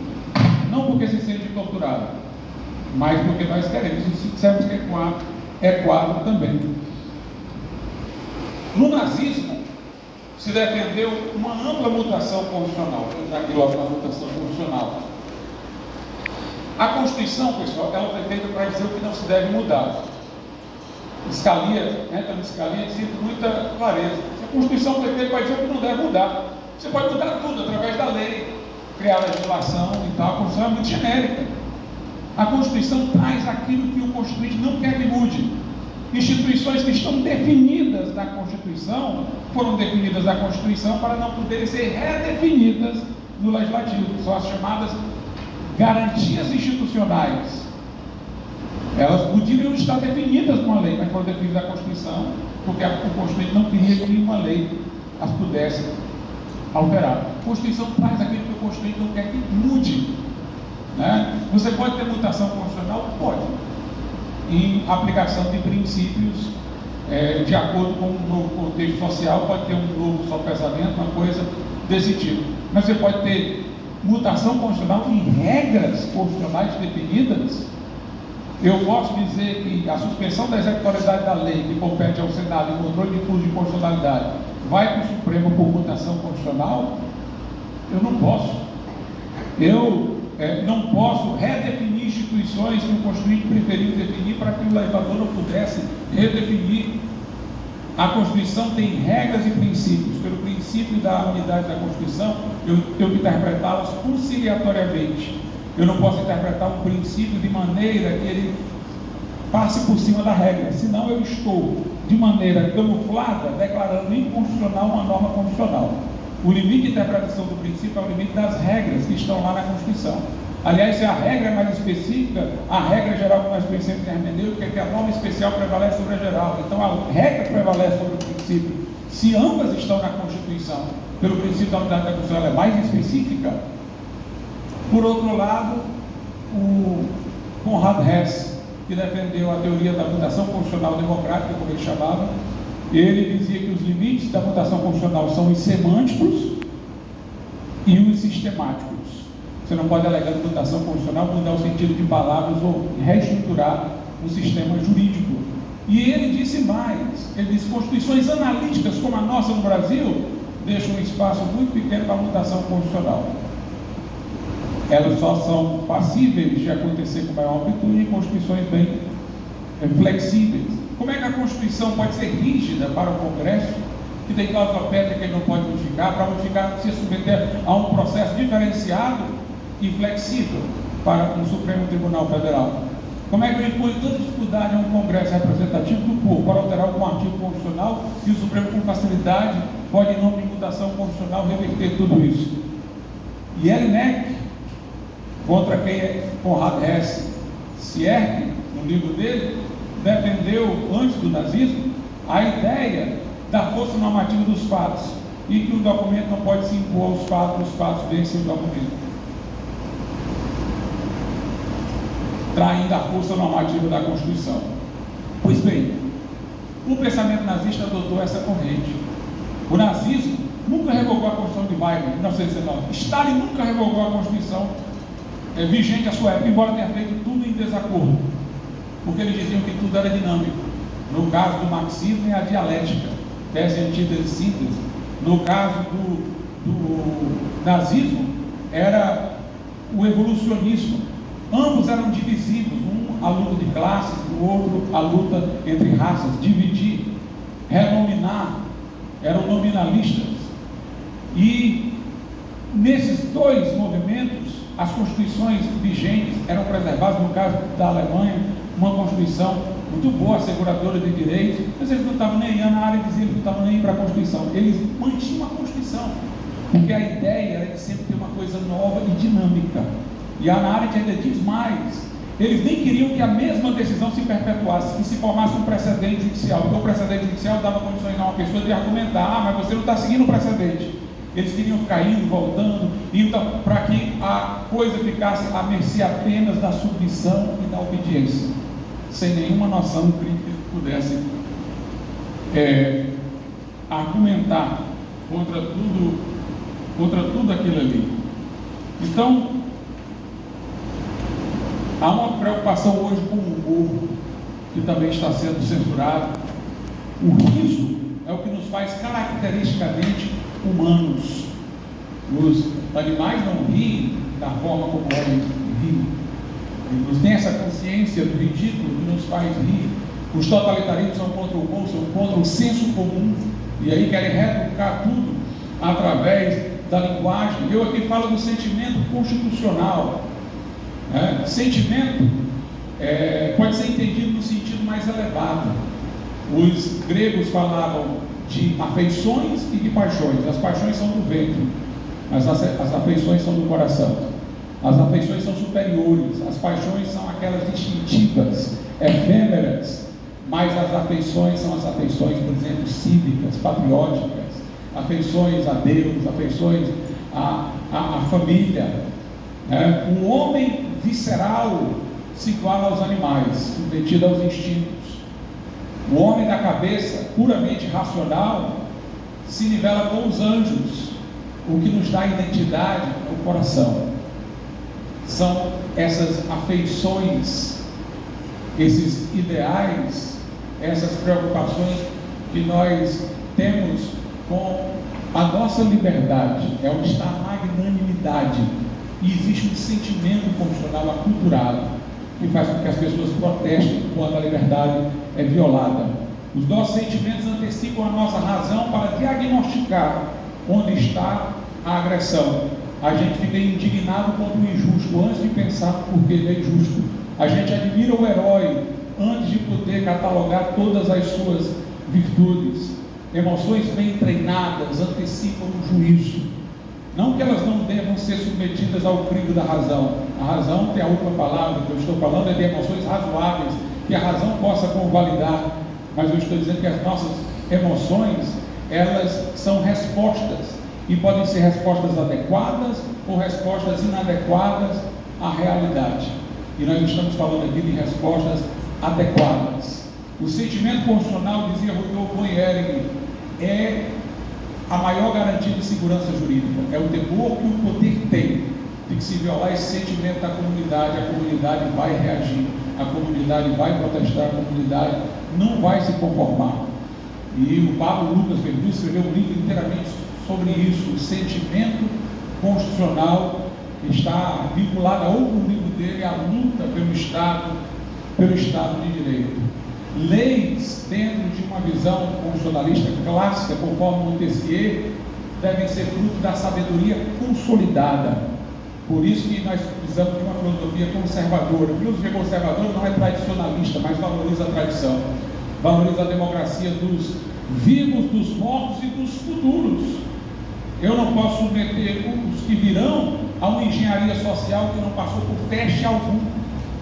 não porque se sente torturado, mas porque nós queremos, e se dissermos que é 4 também. No nazismo se defendeu uma ampla mutação constitucional. Vou dar aqui logo uma mutação constitucional. A Constituição, pessoal, ela foi feita para dizer o que não se deve mudar. Scalia, entra no Scalia e diz com muita clareza: a Constituição foi feita para dizer o que não deve mudar. Você pode mudar tudo através da lei, criar legislação e tal. A Constituição é muito genérica. A Constituição traz aquilo que o Constituinte não quer que mude. Instituições que estão definidas na Constituição foram definidas na Constituição para não poderem ser redefinidas no Legislativo. São as chamadas garantias institucionais. Elas poderiam estar definidas numa lei, mas foram definidas na Constituição, porque o Constituinte não queria que nenhuma lei as pudesse alterar. A Constituição traz aquilo que o Constituinte não quer que mude, né? Você pode ter mutação constitucional? Pode, em aplicação de princípios de acordo com um novo contexto social, pode ter um novo sopesamento, uma coisa desse tipo. Mas você pode ter mutação constitucional em regras constitucionais definidas. Eu posso dizer que a suspensão da executoriedade da lei que compete ao Senado e controle difuso de constitucionalidade vai para o Supremo por mutação constitucional? Eu não posso. Eu não posso redefinir instituições que o Constituinte preferiu definir para que o legislador não pudesse redefinir. A Constituição tem regras e princípios. Pelo princípio da unidade da Constituição, eu tenho que interpretá-las conciliatoriamente. Eu não posso interpretar um princípio de maneira que ele passe por cima da regra, senão eu estou, de maneira camuflada, declarando inconstitucional uma norma constitucional. O limite de interpretação do princípio é o limite das regras que estão lá na Constituição. Aliás, se a regra é mais específica, a regra geral que nós conhecemos em hermenêutica é que a norma especial prevalece sobre a geral. Então a regra prevalece sobre o princípio. Se ambas estão na Constituição, pelo princípio da unidade da Constituição, ela é mais específica. Por outro lado, o Conrad Hess, que defendeu a teoria da mutação constitucional democrática, como ele chamava, ele dizia que os limites da mutação constitucional são os semânticos e os sistemáticos. Você não pode alegar de mutação constitucional mudar o sentido de palavras ou reestruturar um sistema jurídico. E ele disse mais, ele disse: constituições analíticas como a nossa no Brasil deixam um espaço muito pequeno para a mutação constitucional. elas só são passíveis de acontecer com maior amplitude em constituições bem flexíveis. Como é que a Constituição pode ser rígida para o Congresso, que tem cláusula pétrea que ele não pode modificar? Para modificar, precisa submeter a um processo diferenciado e flexível para o Supremo Tribunal Federal. Como é que eu impõe toda dificuldade a um Congresso representativo do povo para alterar algum artigo constitucional e o Supremo com facilidade pode, em nome de mutação constitucional, reverter tudo isso? E Elinek, contra quem Konrad Hesse se ergue, no livro dele, defendeu, antes do nazismo, a ideia da força normativa dos fatos e que o documento não pode se impor aos fatos, os fatos vencem o documento, traindo a força normativa da Constituição. Pois bem, o pensamento nazista adotou essa corrente. O nazismo nunca revogou a Constituição de Weimar, em 1919. Stalin nunca revogou a Constituição vigente à sua época, embora tenha feito tudo em desacordo, porque eles diziam que tudo era dinâmico. No caso do marxismo, é a dialética, tese, antítese e síntese. No caso do nazismo, era o evolucionismo. Ambos eram divisivos, um a luta de classes, o outro a luta entre raças, dividir, renominar, eram nominalistas. E nesses dois movimentos, as constituições vigentes eram preservadas. No caso da Alemanha, uma constituição muito boa, asseguradora de direitos, mas eles não estavam nem aí. Na área dizia que não estavam nem aí para a Constituição, eles mantinham a Constituição, porque a ideia era de sempre ter uma coisa nova e dinâmica. E a Ana Arendt ainda diz mais: eles nem queriam que a mesma decisão se perpetuasse, que se formasse um precedente judicial, porque o precedente judicial dava condições a uma pessoa de argumentar: mas você não está seguindo o precedente. Eles queriam ficar indo, voltando, então, para que a coisa ficasse à mercê apenas da submissão e da obediência, sem nenhuma noção crítica que pudesse argumentar contra tudo aquilo ali. Então, há uma preocupação hoje com o humor, que também está sendo censurado. O riso é o que nos faz caracteristicamente humanos. Os animais não riem da forma como o homem ri. Eles têm essa consciência do ridículo que nos faz rir. Os totalitarismos são contra o bom, são contra o senso comum, e aí querem reeducar tudo através da linguagem. Eu aqui falo do sentimento constitucional. Sentimento pode ser entendido no sentido mais elevado. Os gregos falavam de afeições e de paixões. As paixões são do ventre, mas as afeições são do coração. As afeições são superiores, as paixões são aquelas instintivas, efêmeras, mas as afeições são as afeições, por exemplo, cívicas, patrióticas, afeições a Deus, afeições à família. Um homem visceral se iguala aos animais, submetido aos instintos. O homem da cabeça, puramente racional, se nivela com os anjos. O que nos dá identidade é o coração. São essas afeições, esses ideais, essas preocupações que nós temos com a nossa liberdade. É onde está a magnanimidade. E existe um sentimento constitucional aculturado que faz com que as pessoas protestem quando a liberdade é violada. Os nossos sentimentos antecipam a nossa razão para diagnosticar onde está a agressão. A gente fica indignado contra o injusto antes de pensar por que ele é injusto. A gente admira o herói antes de poder catalogar todas as suas virtudes. Emoções bem treinadas antecipam o juízo. Não que elas não devam ser submetidas ao crivo da razão. A razão tem a última palavra. Que eu estou falando é de emoções razoáveis, que a razão possa convalidar. Mas eu estou dizendo que as nossas emoções, elas são respostas. E podem ser respostas adequadas ou respostas inadequadas à realidade. E nós estamos falando aqui de respostas adequadas. O sentimento constitucional, dizia Rudolf von Ehring, é a maior garantia de segurança jurídica. É o temor que o poder tem de que, se violar esse sentimento da comunidade, a comunidade vai reagir, a comunidade vai protestar, a comunidade não vai se conformar. E o Pablo Lucas Verdun escreveu um livro inteiramente sobre isso, o sentimento constitucional que está vinculada a outro livro dele, a luta pelo Estado de Direito. Leis, dentro de uma visão constitucionalista clássica, conforme Montesquieu, devem ser fruto da sabedoria consolidada. Por isso que nós precisamos de uma filosofia conservadora. A filosofia conservadora não é tradicionalista, mas valoriza a tradição, valoriza a democracia dos vivos, dos mortos e dos futuros. Eu não posso submeter os que virão a uma engenharia social que não passou por teste algum,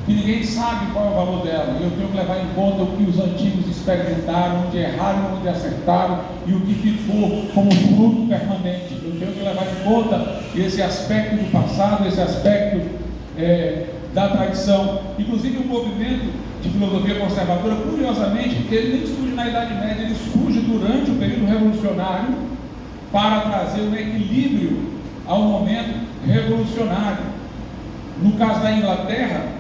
que ninguém sabe qual é o valor dela. Eu tenho que levar em conta o que os antigos experimentaram, onde erraram, onde acertaram, e o que ficou como fruto permanente. Eu tenho que levar em conta esse aspecto do passado, esse aspecto da tradição. Inclusive, o movimento de filosofia conservadora, curiosamente, ele nem surge na Idade Média, ele surge durante o período revolucionário para trazer um equilíbrio ao momento revolucionário. No caso da Inglaterra,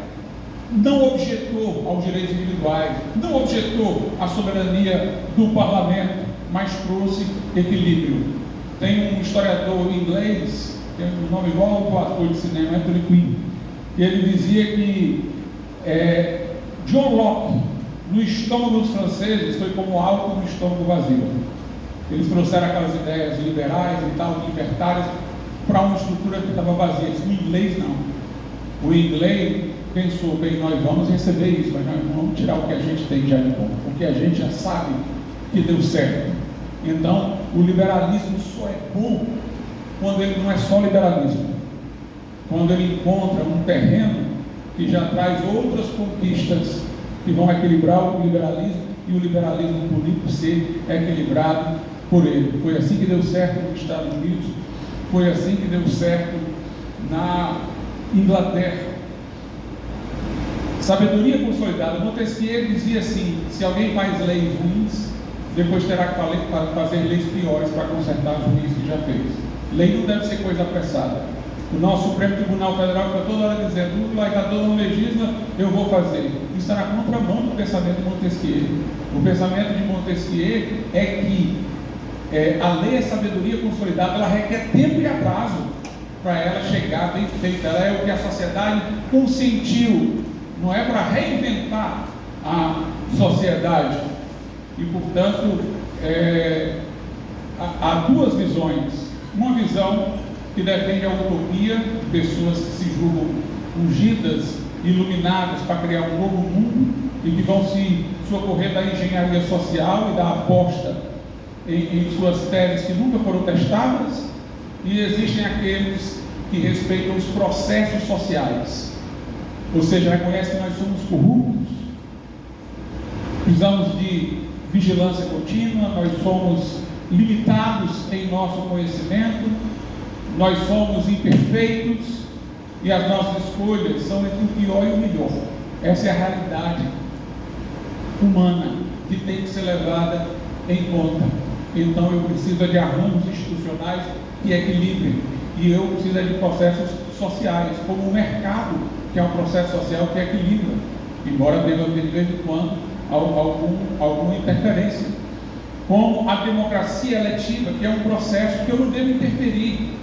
não objetou aos direitos individuais, não objetou à soberania do parlamento, mas trouxe equilíbrio. Tem um historiador inglês, tem um nome igual ao do ator de cinema, Anthony Quinn, que ele dizia que John Locke, no estômago dos franceses, foi como álcool no estômago vazio. Eles trouxeram aquelas ideias liberais e tal, libertárias, para uma estrutura que estava vazia. O inglês não. O inglês pensou, bem, nós vamos receber isso, mas nós não vamos tirar o que a gente tem já de bom, porque a gente já sabe que deu certo. Então, o liberalismo só é bom quando ele não é só liberalismo, quando ele encontra um terreno que já traz outras conquistas que vão equilibrar o liberalismo e o liberalismo político ser equilibrado por ele. Foi assim que deu certo nos Estados Unidos, foi assim que deu certo na Inglaterra. Sabedoria consolidada. Montesquieu dizia assim: se alguém faz leis ruins, depois terá que fazer leis piores para consertar as ruins que já fez. Lei não deve ser coisa apressada. O nosso Supremo Tribunal Federal fica toda hora dizendo: o legislador não legisla, eu vou fazer. Isso está na contramão do pensamento de Montesquieu. O pensamento de Montesquieu é que a lei é sabedoria consolidada, ela requer tempo e atraso para ela chegar bem feita. Ela é o que a sociedade consentiu, não é para reinventar a sociedade. E, portanto, há duas visões. Uma visão que defende a utopia, pessoas que se julgam ungidas, iluminadas para criar um novo mundo e que vão se socorrer da engenharia social e da aposta em suas teses que nunca foram testadas. E existem aqueles que respeitam os processos sociais, ou seja, reconhecem que nós somos corruptos, precisamos de vigilância contínua, nós somos limitados em nosso conhecimento, nós somos imperfeitos e as nossas escolhas são entre o pior e o melhor. Essa é a realidade humana que tem que ser levada em conta. Então eu preciso de arranjos institucionais que equilibrem, e eu preciso de processos sociais, como o mercado, que é um processo social que equilibra, embora deva ter de vez em quando alguma interferência, como a democracia eletiva, que é um processo que eu não devo interferir,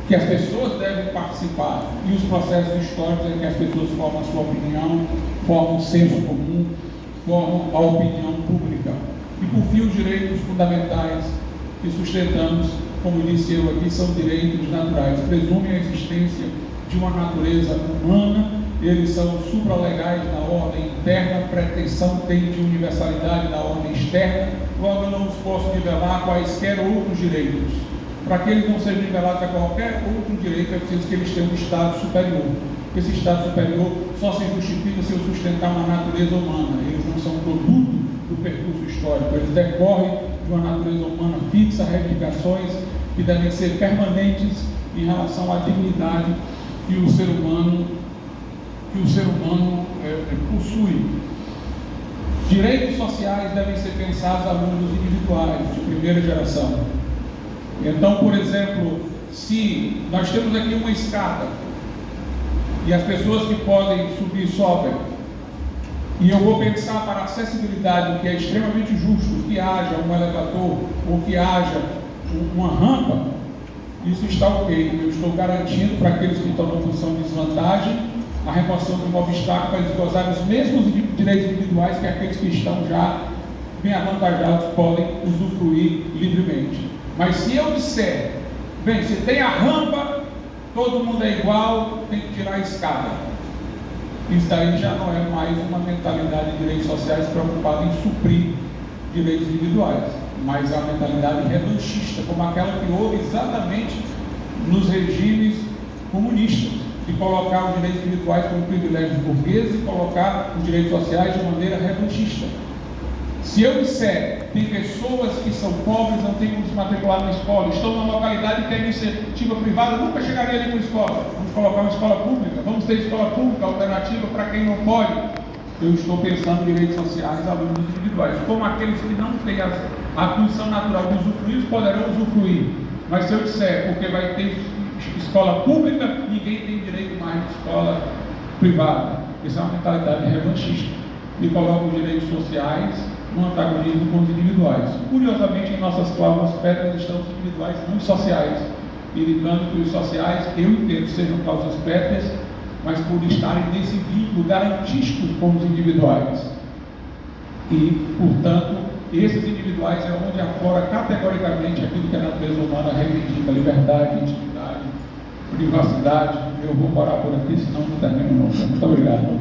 que as pessoas devem participar, e os processos históricos em que as pessoas formam a sua opinião, formam o senso comum, formam a opinião pública. E por fim, os direitos fundamentais que sustentamos, como disse eu aqui, são direitos naturais, presumem a existência de uma natureza humana, eles são supralegais na ordem interna, pretensão tem de universalidade na ordem externa, logo eu não os posso nivelar quaisquer outros direitos. Para que eles não sejam nivelados a qualquer outro direito, é preciso que eles tenham um estado superior. Esse estado superior só se justifica se eu sustentar uma natureza humana. Eles não são produto do percurso histórico, eles decorrem de uma natureza humana fixa, reivindicações que devem ser permanentes em relação à dignidade que o ser humano possui. Direitos sociais devem ser pensados a mundos individuais, de primeira geração. Então, por exemplo, se nós temos aqui uma escada e as pessoas que podem subir sobem, e eu vou pensar para a acessibilidade, que é extremamente justo que haja um elevador ou que haja uma rampa, isso está ok. Eu estou garantindo para aqueles que estão numa posição de desvantagem a remoção de um obstáculo para eles gozarem os mesmos direitos individuais que aqueles que estão já bem avantajados podem usufruir livremente. Mas se eu disser, bem, se tem a rampa, todo mundo é igual, tem que tirar a escada. Isso daí já não é mais uma mentalidade de direitos sociais preocupada em suprir direitos individuais, mas é uma mentalidade revanchista, como aquela que houve exatamente nos regimes comunistas, de colocar os direitos individuais como privilégios burgueses e colocar os direitos sociais de maneira revanchista. Se eu disser, tem pessoas que são pobres, não têm como se matricular na escola, estão numa localidade que a iniciativa privada nunca chegaria ali com escola, vamos colocar uma escola pública, vamos ter escola pública alternativa para quem não pode, eu estou pensando em direitos sociais alunos individuais, como aqueles que não têm a condição natural de usufruir, poderão usufruir. Mas se eu disser, porque vai ter escola pública, ninguém tem direito mais de escola privada. Isso é uma mentalidade revanchista e coloca os direitos sociais no antagonismo com os individuais. Curiosamente, em nossas cláusulas pétreas estão os individuais e os sociais, indicando que os sociais, eu entendo, sejam cláusulas pétreas, mas por estarem nesse vínculo garantístico com os individuais. E, portanto, esses individuais é onde aflora categoricamente aquilo que a natureza humana reivindica: liberdade, intimidade, privacidade. Eu vou parar por aqui, senão não termino nunca. Muito obrigado.